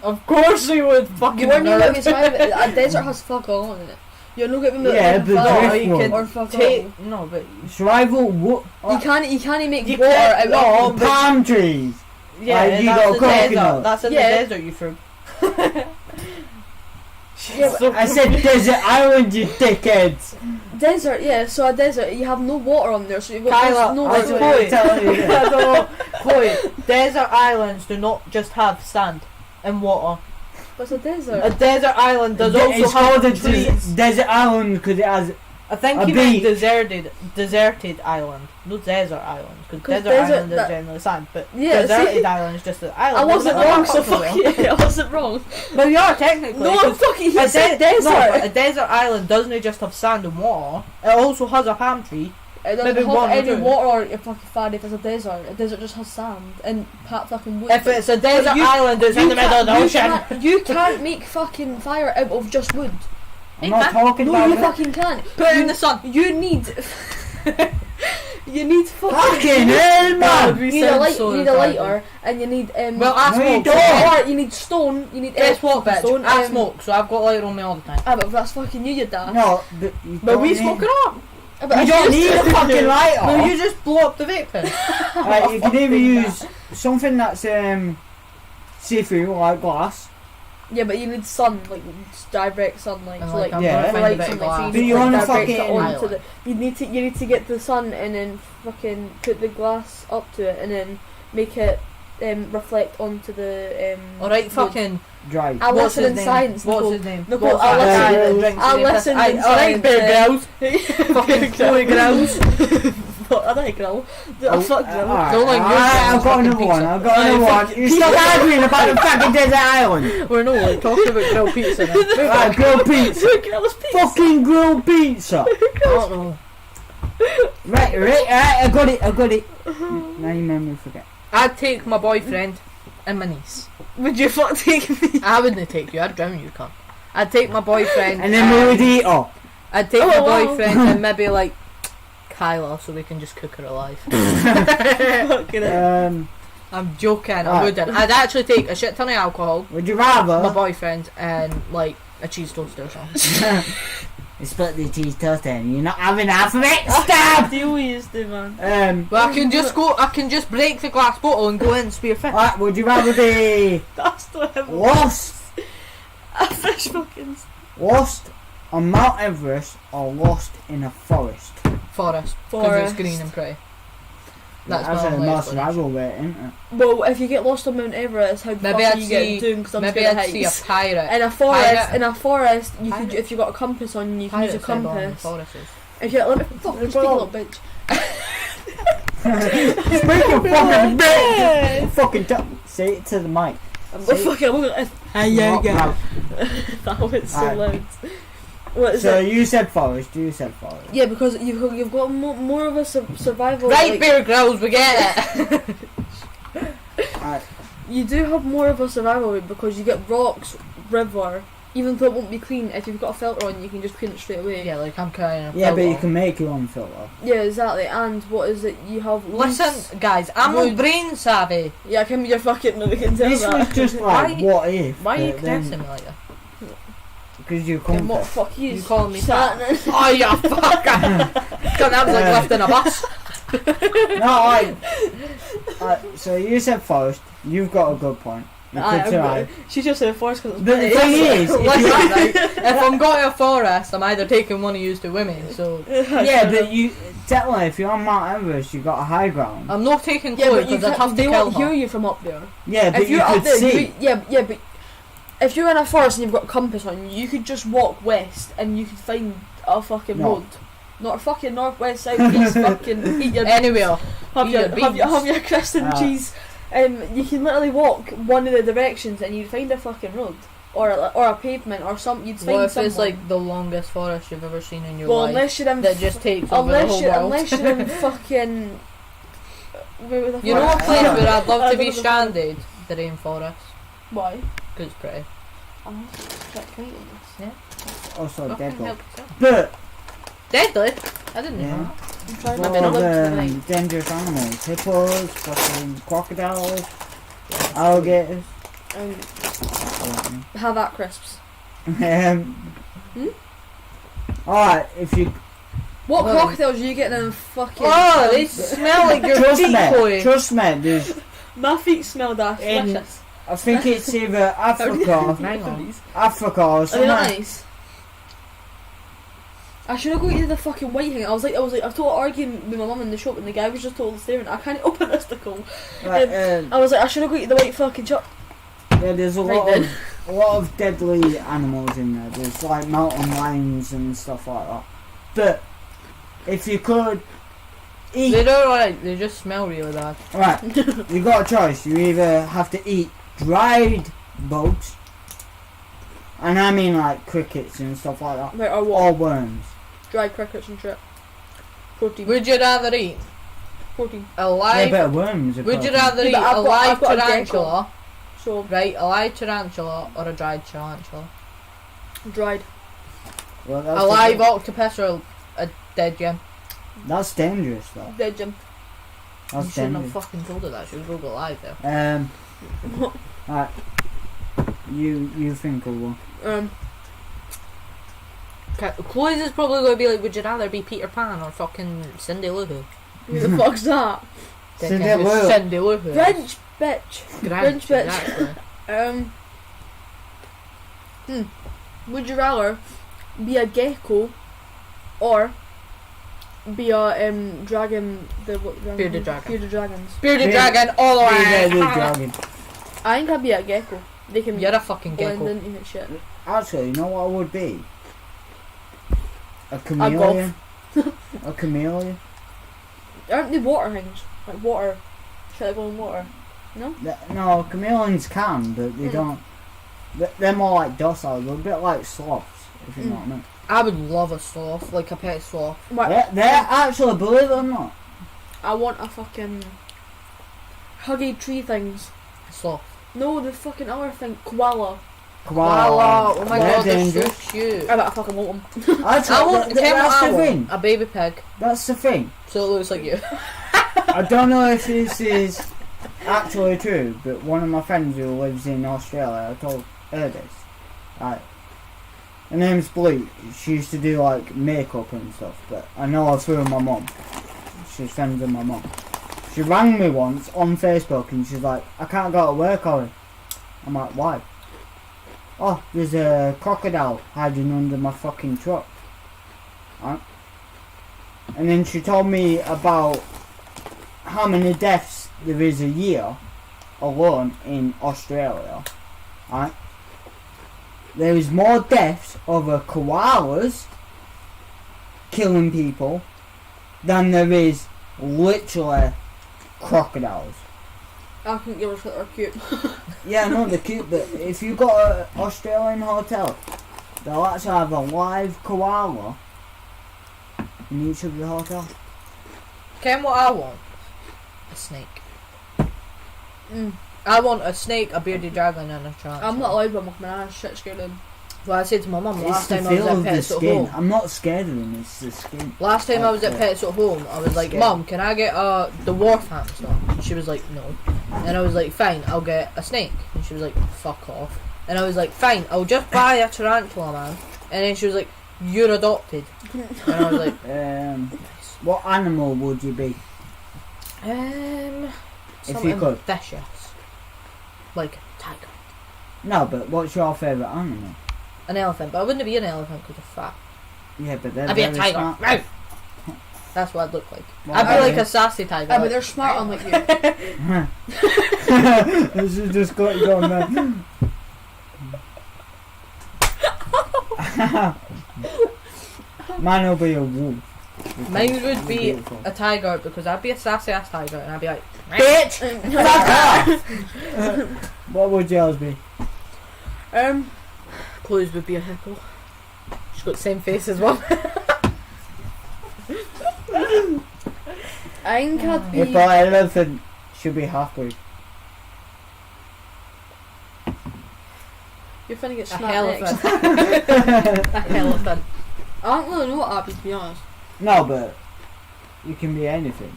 Speaker 2: Of course we would fucking.
Speaker 3: You weren't
Speaker 2: nerd.
Speaker 3: even trying. A desert has fuck all in it. You're not getting me.
Speaker 1: Yeah,
Speaker 3: like,
Speaker 1: but
Speaker 3: fuck
Speaker 1: drift
Speaker 2: you
Speaker 1: one.
Speaker 2: can
Speaker 3: or fuck
Speaker 2: take
Speaker 3: all.
Speaker 2: no, but
Speaker 1: Survival what?
Speaker 3: You can't make
Speaker 2: You
Speaker 3: water
Speaker 2: can't-
Speaker 3: out
Speaker 2: no,
Speaker 3: of
Speaker 2: but-
Speaker 1: Palm trees.
Speaker 2: yeah,
Speaker 1: you
Speaker 2: that's
Speaker 1: got
Speaker 2: the
Speaker 1: coconut.
Speaker 2: desert. That's in
Speaker 3: Yeah.
Speaker 2: the desert, you through.
Speaker 3: Yeah, but
Speaker 1: I said desert island, you dickheads.
Speaker 3: desert. Yeah, so a desert. You have no water on there, so you've got
Speaker 2: Kyla,
Speaker 3: no
Speaker 1: I
Speaker 3: water.
Speaker 1: was
Speaker 2: Chloe.
Speaker 1: telling you that.
Speaker 2: I don't know, Chloe. Desert islands do not just have sand and water.
Speaker 3: What's a desert?
Speaker 2: A desert island does also
Speaker 1: It's called
Speaker 2: have
Speaker 1: a
Speaker 2: trees.
Speaker 1: desert island because it has.
Speaker 2: I think
Speaker 1: a
Speaker 2: you meant
Speaker 1: beach.
Speaker 2: deserted island, no desert island, because
Speaker 3: 'Cause
Speaker 2: desert
Speaker 3: desert-
Speaker 2: island is
Speaker 3: that-
Speaker 2: generally sand, but
Speaker 3: Yeah,
Speaker 2: deserted
Speaker 3: see?
Speaker 2: island is just an island.
Speaker 3: I wasn't
Speaker 2: Isn't it?
Speaker 3: wrong, so
Speaker 2: Fuck
Speaker 3: fuck
Speaker 2: you.
Speaker 3: you. I wasn't wrong.
Speaker 2: But you are technically.
Speaker 3: No, I'm
Speaker 2: 'cause
Speaker 3: fucking. He
Speaker 2: a
Speaker 3: said
Speaker 2: No, but a
Speaker 3: desert.
Speaker 2: desert island doesn't just have sand and water. It also has a palm tree.
Speaker 3: It doesn't
Speaker 2: maybe
Speaker 3: have
Speaker 2: one or
Speaker 3: any
Speaker 2: two.
Speaker 3: water or you're fucking fine if it's a desert. A desert just has sand and fucking wood.
Speaker 2: If it's a desert
Speaker 3: you-
Speaker 2: island, it's in the middle of the ocean.
Speaker 3: You can't make fucking fire out of just wood.
Speaker 1: I'm not talking
Speaker 3: No,
Speaker 1: about
Speaker 3: you
Speaker 1: it.
Speaker 3: fucking can't.
Speaker 2: Put it in the sun.
Speaker 3: You need. You need
Speaker 1: Fucking hell, man!
Speaker 2: We
Speaker 3: You need a
Speaker 2: sound
Speaker 3: light.
Speaker 2: so
Speaker 3: You need a
Speaker 2: retarded.
Speaker 3: lighter, and you need
Speaker 2: Well, I
Speaker 1: No, you
Speaker 2: smoke.
Speaker 1: don't.
Speaker 3: Or you need stone. You need
Speaker 2: Guess what, bitch?
Speaker 3: stone.
Speaker 2: I smoke, so I've got lighter on me all the time.
Speaker 3: Ah, but that's fucking you, dad.
Speaker 1: No, but you
Speaker 2: But
Speaker 1: don't
Speaker 2: we
Speaker 1: need-
Speaker 2: smoke it up.
Speaker 3: Ah, but
Speaker 1: You
Speaker 3: I
Speaker 1: don't
Speaker 3: used
Speaker 1: need
Speaker 3: to-
Speaker 1: a fucking lighter.
Speaker 2: No, you just blow up the vape pen.
Speaker 1: Right, you can either use something that's see-through like glass.
Speaker 3: Yeah, but you need sun, like direct sunlight.
Speaker 2: Oh,
Speaker 3: So
Speaker 2: like,
Speaker 3: like
Speaker 2: I'm
Speaker 1: Yeah.
Speaker 2: gonna find a
Speaker 3: light
Speaker 2: bit of
Speaker 3: sunlight. So
Speaker 2: glass.
Speaker 3: you
Speaker 1: But
Speaker 3: need
Speaker 1: you're
Speaker 3: to
Speaker 1: on a
Speaker 3: like, direct it
Speaker 1: fucking
Speaker 3: onto the. You need to get the sun and then fucking put the glass up to it and then make it reflect onto the.
Speaker 2: Alright,
Speaker 3: wood.
Speaker 2: fucking.
Speaker 1: Dry.
Speaker 3: I
Speaker 2: What's
Speaker 3: listen
Speaker 2: his
Speaker 3: in
Speaker 2: name?
Speaker 3: science.
Speaker 2: What's
Speaker 3: Nicole.
Speaker 2: his name?
Speaker 3: Nicole,
Speaker 2: What's
Speaker 3: I'll
Speaker 2: that guy
Speaker 3: listen-
Speaker 2: that drinks
Speaker 3: I'll
Speaker 2: and he
Speaker 3: listen
Speaker 2: pisses?
Speaker 3: in
Speaker 2: Alright,
Speaker 3: science,
Speaker 2: Bear Grylls. Fucking Chloe Grylls.
Speaker 3: What are they, grill? I fuck grill.
Speaker 1: Alright,
Speaker 2: Don't like your
Speaker 1: I've
Speaker 2: fucking
Speaker 1: got another
Speaker 2: pizza.
Speaker 1: one. I've got another one. You stop arguing about the fucking desert island.
Speaker 2: We're not like talking about grilled pizza now.
Speaker 1: Right, grilled pizza.
Speaker 3: Grill's pizza.
Speaker 1: Fucking grilled pizza.
Speaker 2: I don't know.
Speaker 1: Right, I got it. Now you made me forget.
Speaker 2: I'd take my boyfriend and my niece.
Speaker 3: Would you fuck take me?
Speaker 2: I wouldn't take you, I'd drown you, cunt. I'd take my boyfriend
Speaker 1: And then we would eat her.
Speaker 2: I'd take
Speaker 3: Oh,
Speaker 2: my
Speaker 3: wow.
Speaker 2: boyfriend and maybe like Kyla so we can just cook her alive.
Speaker 3: Fucking hell.
Speaker 2: I'm joking, I
Speaker 1: Right.
Speaker 2: wouldn't. I'd actually take a shit ton of alcohol,
Speaker 1: Would you
Speaker 2: my
Speaker 1: rather?
Speaker 2: boyfriend, and like a cheese toaster or something.
Speaker 1: You split the cheese toast and you're not having half of it. Stab!
Speaker 3: Deal we used to, man.
Speaker 2: But I can just break the glass bottle and go in and spear fish.
Speaker 1: Right, would you rather be
Speaker 3: That's not him.
Speaker 1: lost
Speaker 3: A fish fucking.
Speaker 1: Lost on Mount Everest or lost in a forest?
Speaker 2: Forest. Because
Speaker 3: Forest.
Speaker 2: it's green and pretty.
Speaker 1: That's
Speaker 2: my
Speaker 1: a
Speaker 2: only
Speaker 1: more
Speaker 2: explanation.
Speaker 1: survival rate, isn't it?
Speaker 3: Well, if you get lost on Mount Everest, how the
Speaker 2: Maybe
Speaker 3: fuck
Speaker 2: I'd
Speaker 3: are you
Speaker 2: see-
Speaker 3: getting doing? Because I'm
Speaker 2: Maybe
Speaker 3: scared of
Speaker 2: I'd see a
Speaker 3: heights.
Speaker 2: pirate.
Speaker 3: In a forest,
Speaker 2: Pirate.
Speaker 3: you could,
Speaker 2: Pirate.
Speaker 3: if you got a compass on, you can
Speaker 2: Pirates
Speaker 3: use a
Speaker 2: live on
Speaker 3: compass.
Speaker 2: forests.
Speaker 3: If you let me fuck, speak little bitch.
Speaker 1: Speak your fucking bitch! Fucking say it to the mic.
Speaker 3: I'm
Speaker 1: See?
Speaker 3: fucking. I'm gonna.
Speaker 1: Not loud.
Speaker 3: That was so
Speaker 1: Right.
Speaker 3: loud. What is
Speaker 1: So
Speaker 3: it?
Speaker 1: you said forest, you said forest.
Speaker 3: Yeah, because you've got more of a survival.
Speaker 2: Right,
Speaker 3: like,
Speaker 2: Bear Grylls, we get it.
Speaker 1: Right.
Speaker 3: you do have more of a survival rate because you get rocks, river. Even though it won't be clean, if you've got a filter on, you can just clean it straight away.
Speaker 2: Yeah, like I'm carrying a
Speaker 1: Yeah, but you
Speaker 2: filter.
Speaker 1: can make your own filter.
Speaker 3: Yeah, exactly. And what is it? You have. leaves.
Speaker 2: Listen, guys, I'm
Speaker 3: Wood.
Speaker 2: not brain savvy.
Speaker 3: Yeah, I can be your fucking. No, we can tell
Speaker 1: This
Speaker 3: that.
Speaker 1: was just like,
Speaker 2: Why-
Speaker 1: what if?
Speaker 2: Why are you
Speaker 1: but then-
Speaker 2: cursing me like that?
Speaker 1: Because you
Speaker 3: And what
Speaker 1: come.
Speaker 3: fuck you?
Speaker 2: You calling me
Speaker 3: Satan.
Speaker 2: Oh, you fucker! God, that was like lifting a bus.
Speaker 1: No, so you said forest, you've got a good point. You could survive.
Speaker 3: She just said forest because
Speaker 1: But the thing is, if
Speaker 2: Listen,
Speaker 1: you,
Speaker 2: right, if I'm going to a forest, I'm either taking one of you to women, so...
Speaker 1: yeah, but you technically, if you're on Mount Everest, you've got a high ground.
Speaker 2: I'm not taking
Speaker 3: Yeah,
Speaker 2: Chloe
Speaker 3: but you
Speaker 2: because I'd have
Speaker 3: can't,
Speaker 2: to
Speaker 3: they
Speaker 2: kill
Speaker 3: won't hear
Speaker 2: her.
Speaker 3: you from up there.
Speaker 1: Yeah, but
Speaker 3: If
Speaker 1: you
Speaker 3: you're up
Speaker 1: could
Speaker 3: there,
Speaker 1: see.
Speaker 3: yeah, but if you're in a forest and you've got a compass on you, you could just walk west and you could find a fucking
Speaker 1: No.
Speaker 3: road. Not fucking northwest, southeast, fucking eat your
Speaker 2: Anywhere.
Speaker 3: have
Speaker 2: eat
Speaker 3: your,
Speaker 2: your
Speaker 3: have your crust and
Speaker 1: Ah.
Speaker 3: cheese. You can literally walk one of the directions and you'd find a fucking road. Or a pavement or something, you'd find
Speaker 2: What if
Speaker 3: someone.
Speaker 2: it's like the longest forest you've ever seen in your
Speaker 3: well,
Speaker 2: life?
Speaker 3: unless you're in
Speaker 2: That just takes over the whole world.
Speaker 3: unless you're in fucking where the
Speaker 2: You know a
Speaker 3: fuck-
Speaker 2: place where I'd love
Speaker 3: I
Speaker 2: to
Speaker 3: don't
Speaker 2: be
Speaker 3: know the-
Speaker 2: stranded? The rainforest.
Speaker 3: Why?
Speaker 2: Because it's pretty.
Speaker 3: Oh, that's right in this.
Speaker 1: Also
Speaker 2: Fucking
Speaker 1: deadly.
Speaker 2: help yourself.
Speaker 1: But
Speaker 2: Deadly? I didn't
Speaker 1: Yeah.
Speaker 2: know that.
Speaker 3: I'm trying
Speaker 1: full
Speaker 3: to
Speaker 1: of
Speaker 3: live tonight.
Speaker 1: dangerous animals, hippos, fucking crocodiles, alligators.
Speaker 3: Have that crisps.
Speaker 1: Alright, if you
Speaker 3: What
Speaker 2: Well-
Speaker 3: crocodiles are you getting in fucking?
Speaker 2: Oh, they smell like your
Speaker 1: trust
Speaker 2: feet,
Speaker 1: me,
Speaker 2: Chloe.
Speaker 1: trust me, there's
Speaker 3: My feet smell that
Speaker 1: In-
Speaker 3: delicious.
Speaker 1: I think it's either Africa,
Speaker 2: Hang on.
Speaker 1: Africa or
Speaker 3: Are they not
Speaker 1: somewhere.
Speaker 3: nice? I should have got you the fucking white thing. I was totally arguing with my mum in the shop and the guy was just totally staring. I can't open this tickle.
Speaker 1: Right,
Speaker 3: I was like, I should have got you the white fucking chop.
Speaker 1: yeah, there's
Speaker 3: Right
Speaker 1: a lot of deadly animals in there. There's like mountain lions and stuff like that. But if you could
Speaker 2: They
Speaker 1: eat,
Speaker 2: don't like, they just smell really bad.
Speaker 1: right, you got a choice. You either have to eat dried bugs, and I mean like crickets and stuff like that,
Speaker 3: Right, or what?
Speaker 1: or worms.
Speaker 3: Dried crickets and shit. Protein.
Speaker 2: Would you rather eat
Speaker 3: Protein.
Speaker 1: Yeah,
Speaker 2: alive?
Speaker 1: but worms are
Speaker 2: Would you
Speaker 1: protein.
Speaker 2: rather
Speaker 3: Yeah,
Speaker 2: eat
Speaker 3: but
Speaker 2: a live
Speaker 3: I've got a
Speaker 2: tarantula?
Speaker 3: So
Speaker 2: Right, a live tarantula or a dried tarantula?
Speaker 3: dried.
Speaker 1: Well, that's
Speaker 2: A live
Speaker 1: different.
Speaker 2: octopus or a dead gem?
Speaker 1: That's dangerous though.
Speaker 3: Dead Jim.
Speaker 2: You
Speaker 1: That's
Speaker 2: shouldn't have
Speaker 1: dangerous.
Speaker 2: fucking told her that. She was Google Live there.
Speaker 1: Right. You think of one.
Speaker 2: Okay, Chloe's is probably going to be like, would you rather be Peter Pan or fucking Cindy Lou Who?
Speaker 3: Who the fuck's that?
Speaker 1: Cindy
Speaker 2: Who's
Speaker 1: Lou.
Speaker 2: Cindy Lou Who?
Speaker 3: Grinch, bitch.
Speaker 2: Grinch,
Speaker 3: bitch.
Speaker 2: exactly.
Speaker 3: Would you rather be a gecko or be a dragon?
Speaker 2: Bearded dragon.
Speaker 3: Bearded dragons.
Speaker 2: Bearded
Speaker 1: Beard-
Speaker 2: dragon all the way.
Speaker 1: Bearded dragon.
Speaker 3: I think I'd be a gecko. They can
Speaker 2: You're a fucking
Speaker 3: blend
Speaker 2: gecko.
Speaker 3: into it shit.
Speaker 1: Actually, you know what I would be? A chameleon. A chameleon.
Speaker 3: Aren't they water things? Like water. Shit that go in water.
Speaker 1: No, chameleons can, but they don't. They're more like docile. They're a bit like sloths, if you know what I mean.
Speaker 2: I would love a sloth, like a pet sloth.
Speaker 3: Right,
Speaker 1: They're actually, believe it or not,
Speaker 3: I want a fucking huggy tree things.
Speaker 2: Sloth.
Speaker 3: No, the fucking other thing, koala.
Speaker 1: koala.
Speaker 2: Oh my
Speaker 1: They're
Speaker 2: god, they're
Speaker 1: dangerous.
Speaker 2: so cute.
Speaker 3: I bet I fucking want them.
Speaker 1: Actually,
Speaker 2: I want, tell me
Speaker 1: that's
Speaker 2: what I
Speaker 1: the
Speaker 2: want.
Speaker 1: thing.
Speaker 2: A baby pig.
Speaker 1: That's the thing.
Speaker 2: So it looks like you.
Speaker 1: I don't know if this is actually true, but one of my friends who lives in Australia, I told her this. Right. Her name's Blue. She used to do like makeup and stuff, but I know her through my mum. She's friends with my mum. She rang me once on Facebook and she's like, I can't go to work, Ollie. I'm like, why? Oh, there's a crocodile hiding under my fucking truck. Right? And then she told me about how many deaths there is a year alone in Australia. Right? There is more deaths over koalas killing people than there is literally crocodiles.
Speaker 3: I couldn't give a shit, they're cute.
Speaker 1: Yeah, no, they're cute, but if you got an Australian hotel, they'll actually have a live koala in each of the hotels.
Speaker 2: Ken, what I want? A snake. I want a snake, a bearded dragon, and a tarantula.
Speaker 3: I'm not allowed with them, man. I'm shit scared of them.
Speaker 2: Well, I said to my mum
Speaker 1: It's
Speaker 2: last
Speaker 1: the
Speaker 2: time I was
Speaker 1: feel
Speaker 2: at
Speaker 1: of the
Speaker 2: Pets at
Speaker 1: skin.
Speaker 2: Home.
Speaker 1: I'm not scared of them, it's the skin.
Speaker 2: Last time I was at
Speaker 1: Okay.
Speaker 2: Pets at Home, I was like,
Speaker 1: Scared.
Speaker 2: Mum, can I get the wharf hamster? And she was like, no. And I was like, fine, I'll get a snake. And she was like, fuck off. And I was like, fine, I'll just buy a tarantula, man. And then she was like, you're adopted. And I was like,
Speaker 1: What animal would you be?
Speaker 2: something
Speaker 1: could.
Speaker 2: vicious. Like a tiger.
Speaker 1: No, but what's your favourite animal?
Speaker 2: An elephant, but I wouldn't be an elephant because I'm fat.
Speaker 1: Yeah, but they're
Speaker 2: I'd be a
Speaker 1: very
Speaker 2: tiger.
Speaker 1: smart.
Speaker 2: Right. That's what I'd look like.
Speaker 1: Well,
Speaker 2: I'd be
Speaker 1: I
Speaker 2: like
Speaker 1: do.
Speaker 2: a sassy tiger.
Speaker 3: Yeah, but they're smart unlike you.
Speaker 1: This has just got you going there. Mine will be a wolf.
Speaker 2: Mine would be
Speaker 1: Beautiful.
Speaker 2: a tiger because I'd be a sassy ass tiger and I'd be like,
Speaker 1: Bitch! What would yours be?
Speaker 2: Chloe's would be a hippo. She's got the same face as well.
Speaker 3: I think I'd be.
Speaker 1: If I elephant should be halfway.
Speaker 3: You're finna get
Speaker 2: A
Speaker 3: snapped next.
Speaker 2: elephant. A elephant.
Speaker 3: I don't really know what I'd be, to be honest.
Speaker 1: No, but you can be anything.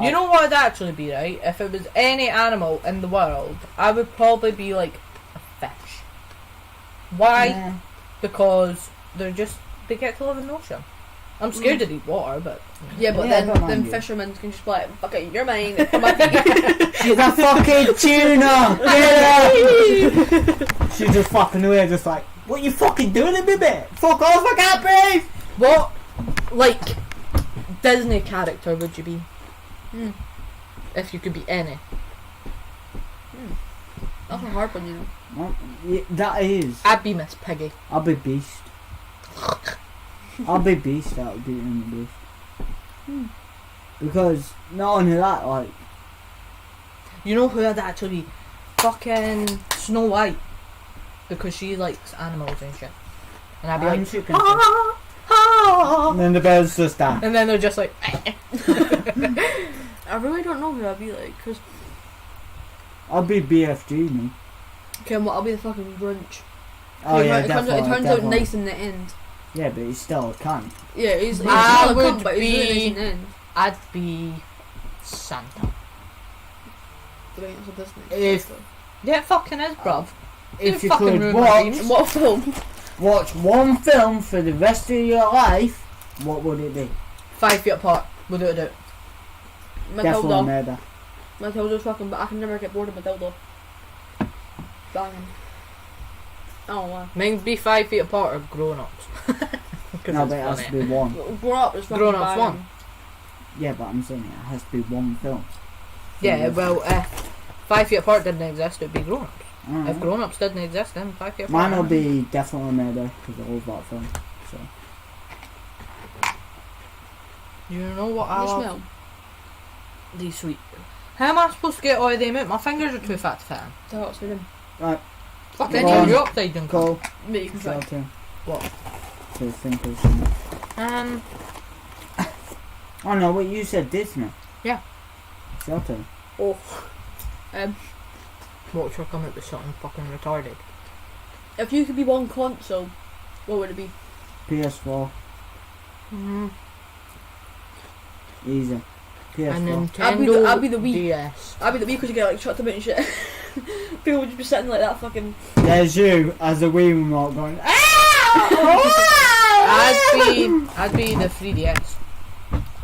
Speaker 2: You know what I'd actually be, right? If it was any animal in the world, I would probably be like a fish. Why?
Speaker 1: Yeah.
Speaker 2: Because they get to live in the ocean. I'm scared to deep water, but
Speaker 3: Yeah, but
Speaker 1: Yeah, but
Speaker 3: then
Speaker 1: mind you.
Speaker 3: fishermen can just be like, fuck it, you're mine. Come on.
Speaker 1: She's a fucking tuna! Get her! She's just fucking away, just like, what you fucking doing to me, mate? Fuck off, I can't breathe!
Speaker 2: what, like, Disney character would you be? If you could be any.
Speaker 3: That's a hard one, you know.
Speaker 1: Well, yeah, that is.
Speaker 2: I'd be Miss Piggy.
Speaker 1: I'll be Beast. I'll be Beast, that would be in the Beast. Because, not only that, like,
Speaker 2: You know who I'd actually be? Fucking Snow White. Because she likes animals and shit. And I'd be
Speaker 1: I'm
Speaker 2: like,
Speaker 1: chicken.
Speaker 2: ah, ah.
Speaker 1: And then the birds just die.
Speaker 2: And then they're just like,
Speaker 3: I really don't know who I'd be like, because.
Speaker 1: I'll be BFG, me.
Speaker 3: Okay, well, I'll be the fucking Grinch.
Speaker 1: Oh yeah,
Speaker 3: it turns out
Speaker 1: definitely.
Speaker 3: nice in the end.
Speaker 1: Yeah, but he's still a cunt.
Speaker 3: Yeah, he's
Speaker 2: I
Speaker 3: not a
Speaker 2: would
Speaker 3: cunt, but he's really nice
Speaker 2: be-
Speaker 3: in the end.
Speaker 2: I'd be Santa.
Speaker 3: Right, so Disney.
Speaker 1: If-
Speaker 2: Yeah, it fucking is, bruv.
Speaker 1: If you
Speaker 2: fucking
Speaker 1: could
Speaker 2: ruined my
Speaker 1: watch
Speaker 2: dreams.
Speaker 3: What film?
Speaker 1: watch one film for the rest of your life, what would it be?
Speaker 2: 5 feet apart, without a doubt.
Speaker 1: Definitely
Speaker 3: Matilda.
Speaker 1: murder.
Speaker 3: Matilda's fucking, but I can never get bored of Matilda. Banging. Oh wow.
Speaker 2: Mine would be 5 feet apart or grown ups.
Speaker 1: No, but it has to be one.
Speaker 3: Grown up is fucking
Speaker 2: Grown Ups
Speaker 3: banging.
Speaker 2: one.
Speaker 1: Yeah, but I'm saying it has to be one film.
Speaker 2: Yeah, well, if 5 feet apart didn't exist, it would be grown ups.
Speaker 1: Alright.
Speaker 2: If grown ups didn't exist, then 5 feet apart.
Speaker 1: Mine will be definitely murder because I love that film. So
Speaker 2: You know what I
Speaker 3: You
Speaker 2: love?
Speaker 3: smell.
Speaker 2: These sweet. How am I supposed to get all of them out? My fingers are too fat to fit in.
Speaker 3: Tell what's with him.
Speaker 1: right,
Speaker 2: Fucking
Speaker 1: Go
Speaker 2: hell,
Speaker 1: on.
Speaker 2: you're upside down.
Speaker 1: go.
Speaker 3: Mate, you can try.
Speaker 1: Shouting.
Speaker 2: What?
Speaker 1: To think of something.
Speaker 2: Um,
Speaker 1: Oh no, wait, you said Disney.
Speaker 2: Yeah.
Speaker 1: Shouting.
Speaker 3: Oh.
Speaker 2: watch her come out with something fucking retarded.
Speaker 3: If you could be one console, what would it be?
Speaker 1: PS4.
Speaker 2: Mm.
Speaker 1: Easy.
Speaker 2: A
Speaker 1: PS4.
Speaker 2: Nintendo
Speaker 3: I'd be the Wii.
Speaker 2: DS.
Speaker 3: I'd be the Wii because you get like chucked about and shit. People would just be sitting like that fucking.
Speaker 1: There's you as a Wii remote going. "Ah!"
Speaker 2: I'd be the 3DS.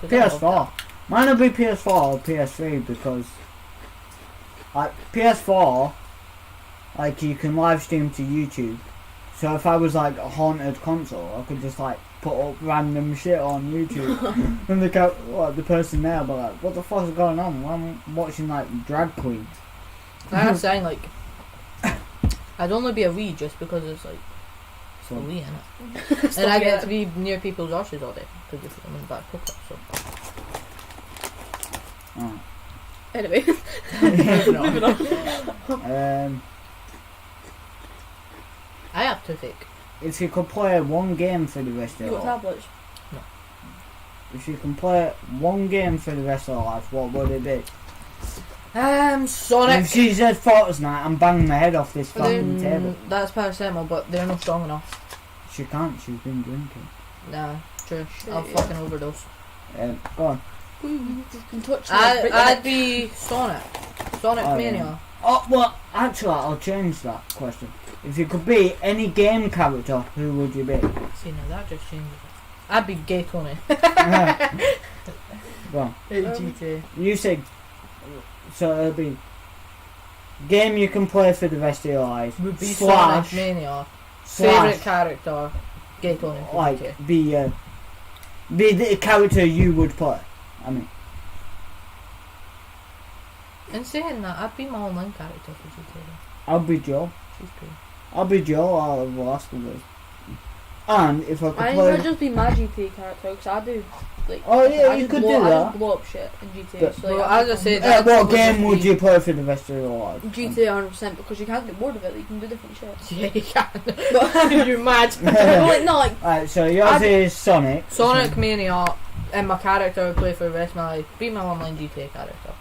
Speaker 2: 'Cause I love
Speaker 1: PS4. Mine would be PS4 or PS3 because like PS4, like you can live stream to YouTube. So if I was like a haunted console, I could just like put up random shit on YouTube, and the person there will be like, "What the fuck is going on? Well, I'm watching like drag queens."
Speaker 2: that. I'm saying like, I'd only be a Wii just because it's like a
Speaker 1: So
Speaker 2: Wii in it, and I get to be near people's arses all day because they put them in the back pocket. So.
Speaker 1: alright.
Speaker 3: Anyway,
Speaker 2: Moving on.
Speaker 3: moving on.
Speaker 2: I have toothache.
Speaker 1: If you could play one game for the rest of
Speaker 3: You
Speaker 1: your
Speaker 3: got
Speaker 1: life,
Speaker 3: tablets.
Speaker 1: if you can play one game for the rest of your life, what would it be?
Speaker 2: Sonic.
Speaker 1: If she said Fortnite, I'm banging my head off this fucking table.
Speaker 2: That's paracetamol, but they're not strong enough.
Speaker 1: She can't, she's been drinking.
Speaker 2: Nah, true.
Speaker 3: Shit,
Speaker 2: I'll
Speaker 3: yeah.
Speaker 2: fucking overdose.
Speaker 1: Go on.
Speaker 3: You can touch me, break your
Speaker 2: I'd
Speaker 3: neck.
Speaker 2: be Sonic. Sonic
Speaker 1: Oh,
Speaker 2: Mania.
Speaker 1: yeah. Oh, well, actually, I'll change that question. If you could be any game character, who would you be?
Speaker 2: See, now that just changes it. I'd be Gay Tony.
Speaker 1: Go on.
Speaker 2: GTA.
Speaker 1: You said, so it'll be game you can play for the rest of your life.
Speaker 2: Would be
Speaker 1: slash,
Speaker 2: Sonic Mania.
Speaker 1: slash,
Speaker 2: Favourite character, Gay Tony. from
Speaker 1: like,
Speaker 2: GTA.
Speaker 1: be Be the character you would play. I mean,
Speaker 2: In saying that, I'd be my online character for GTA.
Speaker 1: I'll be Joe.
Speaker 2: She's cool.
Speaker 1: I'll be Joe out of The Last of Us. And if I could
Speaker 3: I
Speaker 1: play...
Speaker 3: might just be my GTA character because I do. Like,
Speaker 1: Oh, yeah,
Speaker 3: I
Speaker 1: you
Speaker 3: just
Speaker 1: could
Speaker 3: blow,
Speaker 1: do
Speaker 3: I
Speaker 1: that.
Speaker 3: just blow up shit in GTA.
Speaker 1: But-
Speaker 3: so, like,
Speaker 2: Well, as I said,
Speaker 1: what
Speaker 2: probably
Speaker 1: game
Speaker 2: just
Speaker 1: would
Speaker 2: be-
Speaker 1: you play for the rest of your life?
Speaker 3: GTA 100% because you can't get bored of it. Like, you can do different shit.
Speaker 2: Yeah, you can.
Speaker 3: But
Speaker 2: You're mad.
Speaker 3: no, like, no, like
Speaker 1: Alright, so yours is Sonic.
Speaker 2: Sonic Mania, and my character I would play for the rest of my life. Be my online GTA character.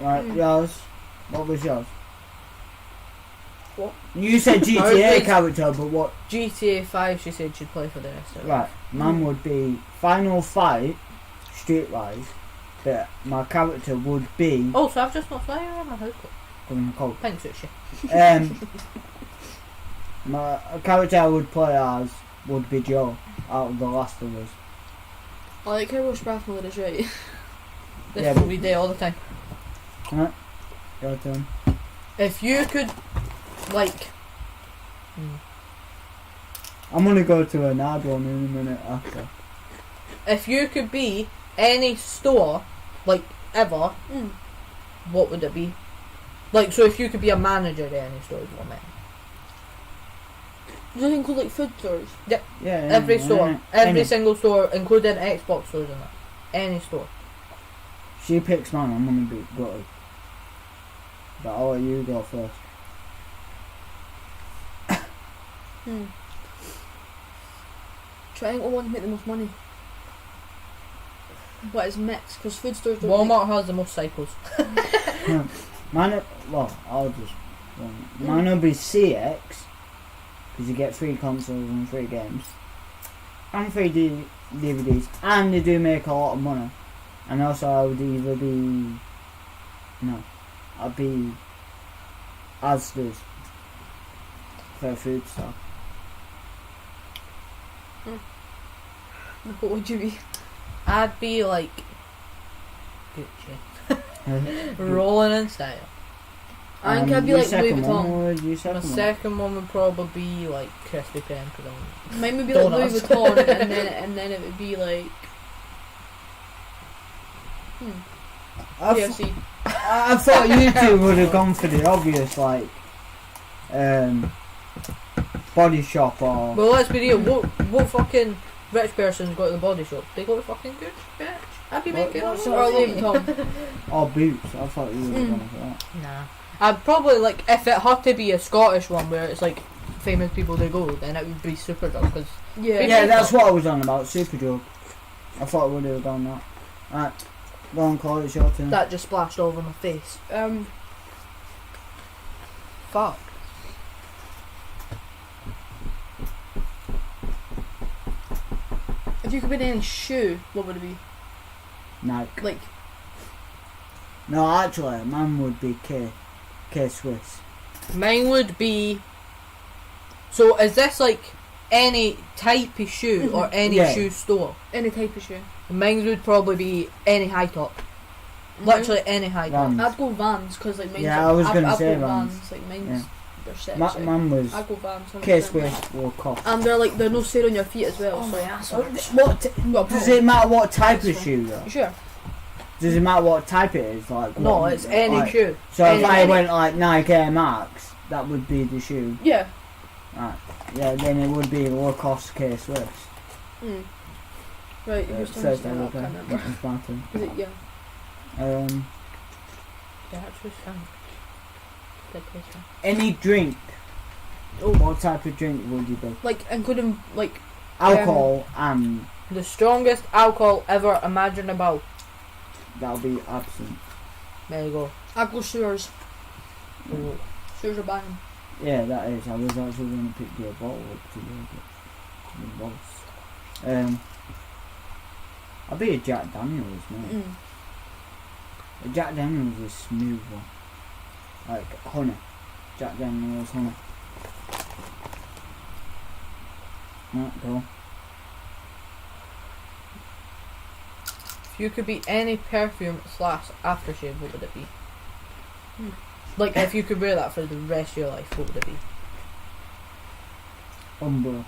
Speaker 1: Right, yours. What was yours?
Speaker 3: What?
Speaker 1: You said
Speaker 2: Ours
Speaker 1: GTA
Speaker 2: is-
Speaker 1: character, but what?
Speaker 2: GTA 5, she said she'd play for the rest of her
Speaker 1: Right,
Speaker 2: life.
Speaker 1: mine would be Final Fight, Streetwise, but my character would be...
Speaker 2: Oh, so I've just not flying around my house.
Speaker 1: Cold.
Speaker 2: Pink suit shit.
Speaker 1: My character I would play as would be Joe out of The Last of Us.
Speaker 3: I like how we're Sprathmiller is right.
Speaker 2: This
Speaker 1: Yeah,
Speaker 2: will
Speaker 1: but-
Speaker 2: be there all the time.
Speaker 1: Right, your turn.
Speaker 2: If you could, like...
Speaker 1: I'm gonna go to an ad one in a minute after.
Speaker 2: If you could be any store, like, ever,
Speaker 3: Mm.
Speaker 2: what would it be? Like, so if you could be a manager at any store, is what I meant.
Speaker 3: Does it include like food stores?
Speaker 1: Yeah,
Speaker 2: Every store. Every single store, including Xbox stores and that. Any store.
Speaker 1: She picks mine, I'm gonna be gutted. But I'll let you go first.
Speaker 3: Triangle one to make the most money. But it's mixed because food stores don't.
Speaker 2: Walmart has the most cycles.
Speaker 1: Mine, I'll just... Mine will be CX, because you get 3 consoles and 3 games. And 3 DVDs. And they do make a lot of money. And also I would either be... No. I'd be... Asda's. For food stuff.
Speaker 3: What would you be?
Speaker 2: I'd be like Gucci. Rolling in style.
Speaker 3: I think I'd be like Louis Vuitton.
Speaker 1: You
Speaker 2: My
Speaker 1: second one.
Speaker 2: second one would probably be like Krispy Kreme because
Speaker 3: Mine would be like Louis
Speaker 2: Donuts.
Speaker 3: Vuitton, and then it would be like. KFC.
Speaker 1: I thought you two would have gone for the obvious, like, Body Shop or...
Speaker 2: Well, let's be real. What fucking rich person's got to the body shop? They go to fucking Gucci, bitch. I'd be making all
Speaker 1: what's
Speaker 2: the
Speaker 1: that?
Speaker 3: Or
Speaker 2: money.
Speaker 3: Louis Vuitton.
Speaker 1: Or Boots. I thought you would have gone for that.
Speaker 2: Nah. I'd probably, like, if it had to be a Scottish one where it's like famous people they go, then it would be Superdrug because
Speaker 3: Yeah.
Speaker 1: Yeah, that's what I was on about, Superdrug. I thought it would have gone that. Right, go on, Chloe, it's your turn.
Speaker 2: that just splashed all over my face. Fuck.
Speaker 3: If you could be in any shoe, what would it be?
Speaker 1: Nike.
Speaker 3: Like,
Speaker 1: No, actually, mine would be K-Swiss.
Speaker 2: Mine would be. So is this like any type of shoe or any
Speaker 1: Yeah.
Speaker 2: shoe store?
Speaker 3: any type of shoe.
Speaker 2: Mine would probably be any high top. Literally any high top.
Speaker 1: Vans.
Speaker 3: I'd go Vans because like mine's
Speaker 1: Yeah, I was gonna
Speaker 3: I'd
Speaker 1: say
Speaker 3: go
Speaker 1: Vans.
Speaker 3: Like mine's
Speaker 1: Yeah.
Speaker 3: they're sexy.
Speaker 1: Mine was
Speaker 3: I'd go Vans. 100%.
Speaker 1: K-Swiss or Cost.
Speaker 3: And they're no sale on your feet as well.
Speaker 2: Oh
Speaker 3: so
Speaker 2: my ass hurts.
Speaker 1: Does it matter what type of shoe though?
Speaker 3: You sure?
Speaker 1: Does it matter what type it is? Like
Speaker 2: No,
Speaker 1: what-
Speaker 2: it's any
Speaker 1: like,
Speaker 2: shoe.
Speaker 1: So if I
Speaker 2: Any.
Speaker 1: went like Nike Air Max, that would be the shoe.
Speaker 3: Yeah.
Speaker 1: Right. Yeah, then it would be Lacoste K-Swiss.
Speaker 3: Right. Who's turn is
Speaker 1: First I
Speaker 3: it? I
Speaker 1: look
Speaker 3: can't
Speaker 1: at
Speaker 3: remember.
Speaker 1: it's my turn.
Speaker 3: Is it? Yeah.
Speaker 2: Yeah, that's just fine. Good question.
Speaker 1: Any drink.
Speaker 3: Oh.
Speaker 1: What type of drink would you be?
Speaker 3: Like including like
Speaker 1: Alcohol and
Speaker 2: The strongest alcohol ever imaginable.
Speaker 1: that'll be absinthe.
Speaker 2: There you go.
Speaker 3: I'd go Sewers.
Speaker 2: Ooh.
Speaker 3: Sewers are banging.
Speaker 1: Yeah, that is. I was actually going to pick your bottle up to the boss. I'll be a Jack Daniels, mate. A Jack Daniels is smooth one. Like honey. Jack Daniels honey. Right, go.
Speaker 2: If you could be any perfume / aftershave, what would it be? Like, if you could wear that for the rest of your life, what would it be?
Speaker 1: Umber.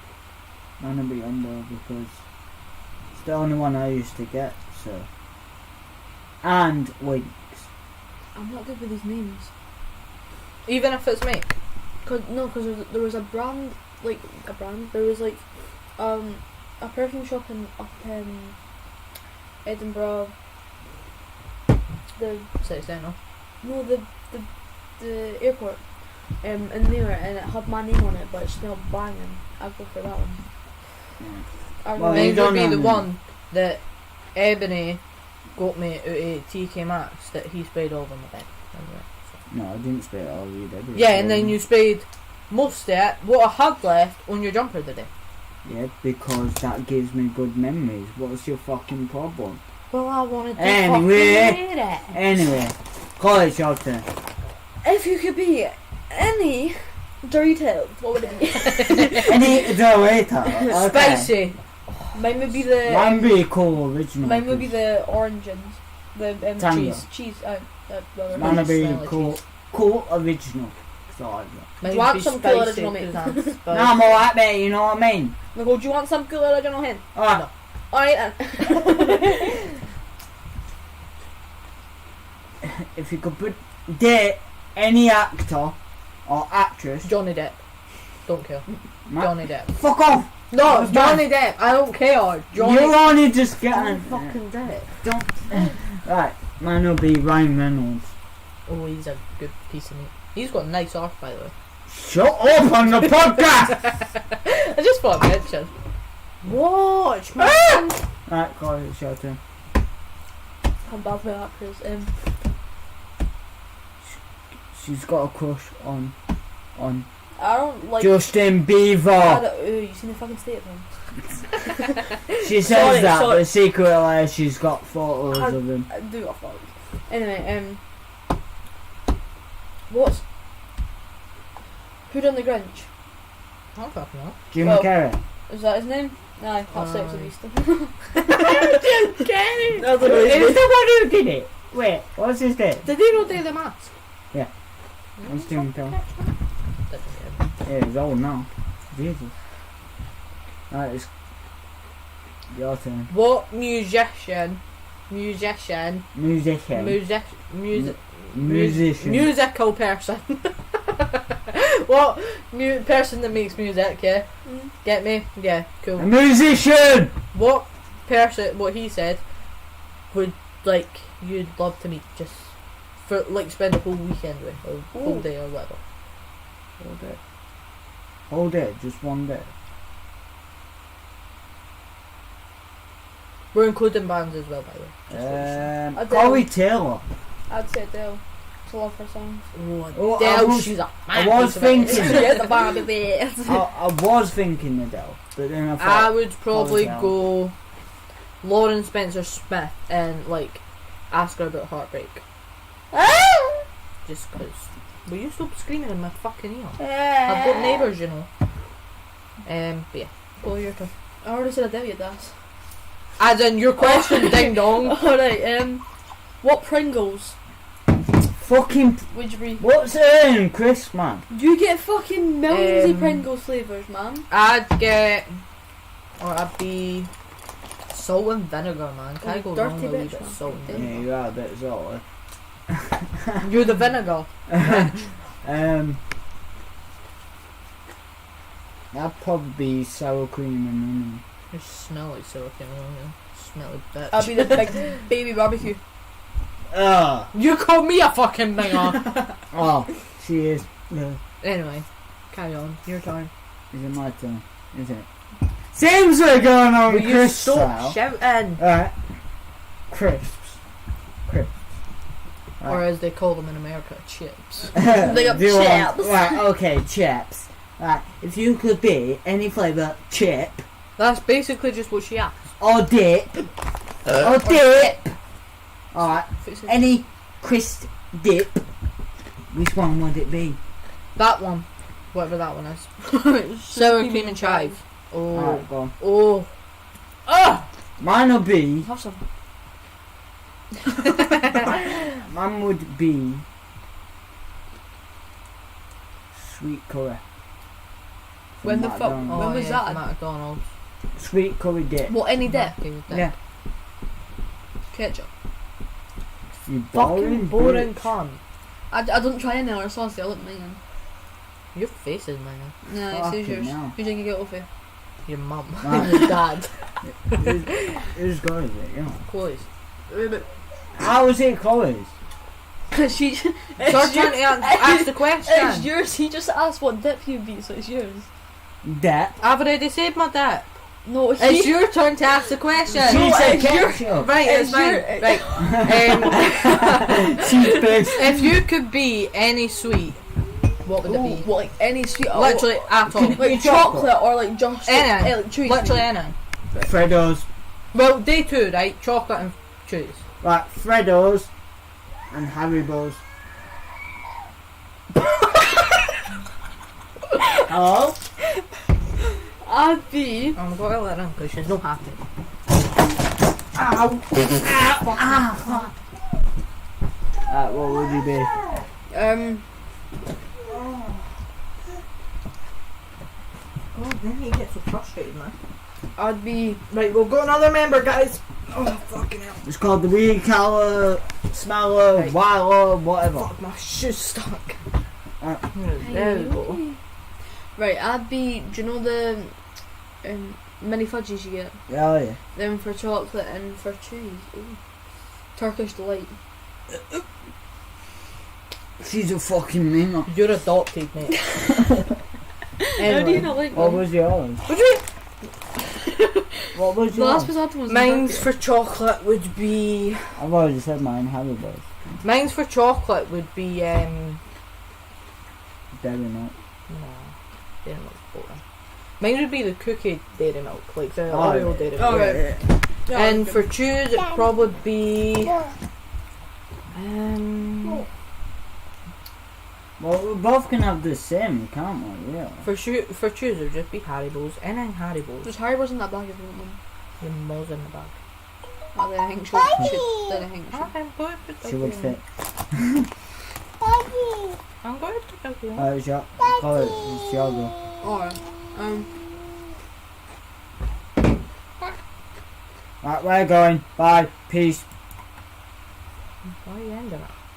Speaker 1: Mine will be Umber because it's the only one I used to get, so. And Winks.
Speaker 3: I'm not good with these names.
Speaker 2: Even if it's me.
Speaker 3: Cause there was a brand, there was like, a perfume shop up in Edinburgh. The
Speaker 2: City centre.
Speaker 3: No, the airport. In there, and it had my name on it, but it smelled banging. I'd go for that one.
Speaker 1: Well,
Speaker 3: Well,
Speaker 1: you
Speaker 2: Mine
Speaker 1: don't
Speaker 2: would be
Speaker 1: know
Speaker 2: the
Speaker 1: me.
Speaker 2: one that Ebony got me out of TK Maxx that he sprayed all over my bed.
Speaker 1: No, I didn't spray it all, you did.
Speaker 2: Yeah, and then you sprayed most of it, what I had left, on your jumper today.
Speaker 1: Yeah, because that gives me good memories. What's your fucking problem?
Speaker 2: Well, I wanted to
Speaker 1: Anyway.
Speaker 2: fucking read it.
Speaker 1: Anyway, call it your turn.
Speaker 3: if you could be any Doritos, what would it be?
Speaker 1: Any Dorito. Okay.
Speaker 2: Spicy.
Speaker 3: Mine would be the.
Speaker 1: Mine be cool original.
Speaker 3: Mine would be the oranges. The
Speaker 1: Tango.
Speaker 3: cheese.
Speaker 1: Mine would be
Speaker 2: Smelly
Speaker 1: cool.
Speaker 2: cheese.
Speaker 1: Cool original. So I like that.
Speaker 2: Mine
Speaker 3: Do you want
Speaker 2: would be
Speaker 3: some cool
Speaker 2: spicy,
Speaker 3: original, mate?
Speaker 2: 'cause I'm spicy.
Speaker 1: No, I'm alright, mate, you know what I mean?
Speaker 3: Nicole, do you want some cool original hen?
Speaker 1: Alright.
Speaker 3: Alright then.
Speaker 1: If you could date any actor or actress,
Speaker 2: Johnny Depp. Don't care.
Speaker 1: Ma-
Speaker 2: Johnny Depp.
Speaker 1: fuck off!
Speaker 2: No,
Speaker 1: That's
Speaker 2: Johnny Depp. I don't care. Johnny
Speaker 1: You're only just getting.
Speaker 2: fucking Depp.
Speaker 1: Don't. Right, mine will be Ryan Reynolds.
Speaker 2: Oh, he's a good piece of meat. He's got a nice arse, by the way.
Speaker 1: Shut up on the podcast!
Speaker 2: I just thought I'd mention. Watch, man.
Speaker 1: Right, call it your turn.
Speaker 3: I'm bad with actors.
Speaker 1: She's got a crush on
Speaker 3: I don't like.
Speaker 1: Justin
Speaker 3: I
Speaker 1: Bieber.
Speaker 3: don't, you seen the fucking state of him?
Speaker 1: She says
Speaker 3: Sorry,
Speaker 1: that,
Speaker 3: sorry.
Speaker 1: but secretly she's got photos
Speaker 3: I-
Speaker 1: of him.
Speaker 3: I do got fucked. Anyway, what's who done the Grinch?
Speaker 2: I don't fucking know.
Speaker 1: Jim
Speaker 3: Well-
Speaker 1: Carrey.
Speaker 3: Is that his name? Aye, that's Sex and the Beast.
Speaker 2: Jim Carrey.
Speaker 3: That's what it
Speaker 1: Is
Speaker 3: is.
Speaker 1: the one who did it? Wait, what's his name?
Speaker 2: Did he not do the mask?
Speaker 1: Yeah. That's Jim Carrey.
Speaker 2: Didn't
Speaker 1: Yeah, he's old now. Jesus. Right, it's your turn.
Speaker 2: What musician, musical person. What person that makes music? Yeah,
Speaker 3: Mm.
Speaker 2: get me? Yeah, cool.
Speaker 1: A musician!
Speaker 2: What person? What he said would like you'd love to meet just for like spend a whole weekend with or whole
Speaker 3: Ooh.
Speaker 2: day or whatever.
Speaker 1: Whole day. Whole day, just one day.
Speaker 2: We're including bands as well, by the way. Just what you said.
Speaker 1: Corey Taylor.
Speaker 3: I'd say Adele. I love her songs.
Speaker 1: Oh, I
Speaker 2: Adele,
Speaker 1: was-
Speaker 2: she's a
Speaker 1: I
Speaker 2: man
Speaker 1: was
Speaker 2: piece of it.
Speaker 1: thinking-
Speaker 3: Yeah, the Barbie bit.
Speaker 1: I was thinking Adele, but then I
Speaker 2: I
Speaker 1: thought
Speaker 2: would probably
Speaker 1: Adele.
Speaker 2: go Lauren Spencer Smith and like ask her about heartbreak. Just 'cause. Will you stop screaming in my fucking ear? I've got neighbours, you know. But yeah.
Speaker 3: Go your turn. I already said Adele, you das.
Speaker 2: As in your question, ding dong.
Speaker 3: Alright, what Pringles
Speaker 1: fucking.
Speaker 3: would you be?
Speaker 1: What's Chris, man?
Speaker 3: You get fucking millions of
Speaker 2: Um,
Speaker 3: Pringles flavours, man.
Speaker 2: I'd get, or I'd be salt and vinegar, man. Can I
Speaker 3: Oh,
Speaker 2: go
Speaker 3: dirty
Speaker 2: wrong with a wee
Speaker 3: bitch,
Speaker 2: bit of
Speaker 3: man.
Speaker 2: salt and
Speaker 1: Yeah,
Speaker 2: vinegar?
Speaker 1: you are a bit salty.
Speaker 2: You're the vinegar.
Speaker 1: That'd probably be sour cream and onion.
Speaker 2: You smell like silicone, man. Smelly bitch.
Speaker 3: I'll be the big baby barbecue.
Speaker 2: You called me a fucking binger.
Speaker 1: Oh, she is.
Speaker 2: Anyway, carry on. Your turn.
Speaker 1: Is it my turn? Is it? Seems we're going on
Speaker 2: Will you
Speaker 1: Chris
Speaker 2: stop
Speaker 1: style.
Speaker 2: shouting?
Speaker 1: Alright. Crisps.
Speaker 2: Or as they call them in America, chips.
Speaker 3: They got
Speaker 1: Do you want-
Speaker 3: chips.
Speaker 1: Right, okay, chips. Right, if you could be any flavour chip
Speaker 2: That's basically just what she asked.
Speaker 1: or dip or dip. Alright, any crisp dip. Which one would it be?
Speaker 2: That one. Whatever that one is. Sour cream and chive. Oh.
Speaker 1: Alright, go on.
Speaker 2: Oh. Ah!
Speaker 1: Mine would be.
Speaker 3: Have some.
Speaker 1: Mine would be sweet curry.
Speaker 2: When
Speaker 1: from
Speaker 2: the fuck?
Speaker 1: McDonald's.
Speaker 2: Oh,
Speaker 3: When was
Speaker 2: yeah,
Speaker 3: that?
Speaker 2: McDonald's.
Speaker 1: Sweet curry dip.
Speaker 3: What, any dip?
Speaker 1: Yeah.
Speaker 3: Ketchup.
Speaker 1: You
Speaker 2: Fucking boring
Speaker 1: bitch.
Speaker 2: cunt.
Speaker 3: I don't try any other sauce, I look mine.
Speaker 2: Your face is mine.
Speaker 3: No, it's
Speaker 1: Fucking
Speaker 3: yours.
Speaker 1: hell.
Speaker 3: Who did you get off of?
Speaker 2: Your mum.
Speaker 1: Right.
Speaker 2: Your dad.
Speaker 1: Who's got it? You know.
Speaker 2: Chloe's.
Speaker 1: How was it colours?
Speaker 3: She.
Speaker 2: Start trying to ask the
Speaker 3: It's
Speaker 2: question.
Speaker 3: yours. He just asked what dip you'd be, so it's yours.
Speaker 1: Dip.
Speaker 2: I've already said my dip.
Speaker 3: No,
Speaker 2: It's your turn to ask the question.
Speaker 1: She said
Speaker 3: it's your-
Speaker 1: ketchup.
Speaker 2: Right, it's
Speaker 3: It's
Speaker 2: mine.
Speaker 3: your-
Speaker 2: Right.
Speaker 1: She's pissed.
Speaker 2: If you could be any sweet, what would it be?
Speaker 3: What, like any sweet? or
Speaker 2: Literally at all.
Speaker 3: what- like chocolate or like just
Speaker 2: Any.
Speaker 3: like chewy
Speaker 2: Literally
Speaker 3: sweet.
Speaker 2: any.
Speaker 1: Freddos.
Speaker 2: Well, day two, right? Chocolate and cheese.
Speaker 1: Right, Freddos and Haribo's. Hello?
Speaker 3: I'd be.
Speaker 2: I'm going to let her in because she's not happy.
Speaker 1: Ow! Ow! What would you be?
Speaker 2: Oh, then you get so frustrated, man.
Speaker 3: I'd be.
Speaker 2: Right, we've got another member, guys. Oh, fucking hell.
Speaker 1: It's called the Wee Colour, Smeller,
Speaker 2: Right.
Speaker 1: Wilder, whatever.
Speaker 2: Fuck, my shoe's stuck.
Speaker 1: Uh,
Speaker 2: There we go.
Speaker 3: Right, I'd be. Do you know the mini fudgies you get?
Speaker 1: Yeah, yeah.
Speaker 3: Them for chocolate and for cheese. Ooh. Turkish delight.
Speaker 1: She's a fucking mima.
Speaker 2: You're adopted, mate.
Speaker 3: How do you not like
Speaker 1: What
Speaker 3: them?
Speaker 1: was yours? What was
Speaker 3: The last
Speaker 1: yours?
Speaker 3: potato was
Speaker 2: Mine's for chocolate would be.
Speaker 1: I've already said mine, Haribo's.
Speaker 2: Mine's for chocolate would be
Speaker 1: Dairy Milk.
Speaker 2: no, dairy milk's boring. Mine would be the cookie dairy milk, like the
Speaker 1: Oh,
Speaker 2: Oreo
Speaker 1: yeah.
Speaker 2: dairy milk.
Speaker 3: Oh, right. Yeah,
Speaker 2: And
Speaker 3: good.
Speaker 2: for chews, it'd probably be
Speaker 1: Well, we both can have the same, can't we? Yeah.
Speaker 2: for chews, it'd just be Haribo's. Anything Haribo's.
Speaker 3: There's Haribo's in that bag if you want them.
Speaker 2: Your mother's in the bag.
Speaker 3: Oh, then I think then I think
Speaker 2: I'm going to
Speaker 1: She would fit.
Speaker 2: I'm going to pick you.
Speaker 1: It's your, call it, it's your go.
Speaker 3: Alright.
Speaker 1: Right, we're going. Bye. Peace.
Speaker 2: Why are you ending it?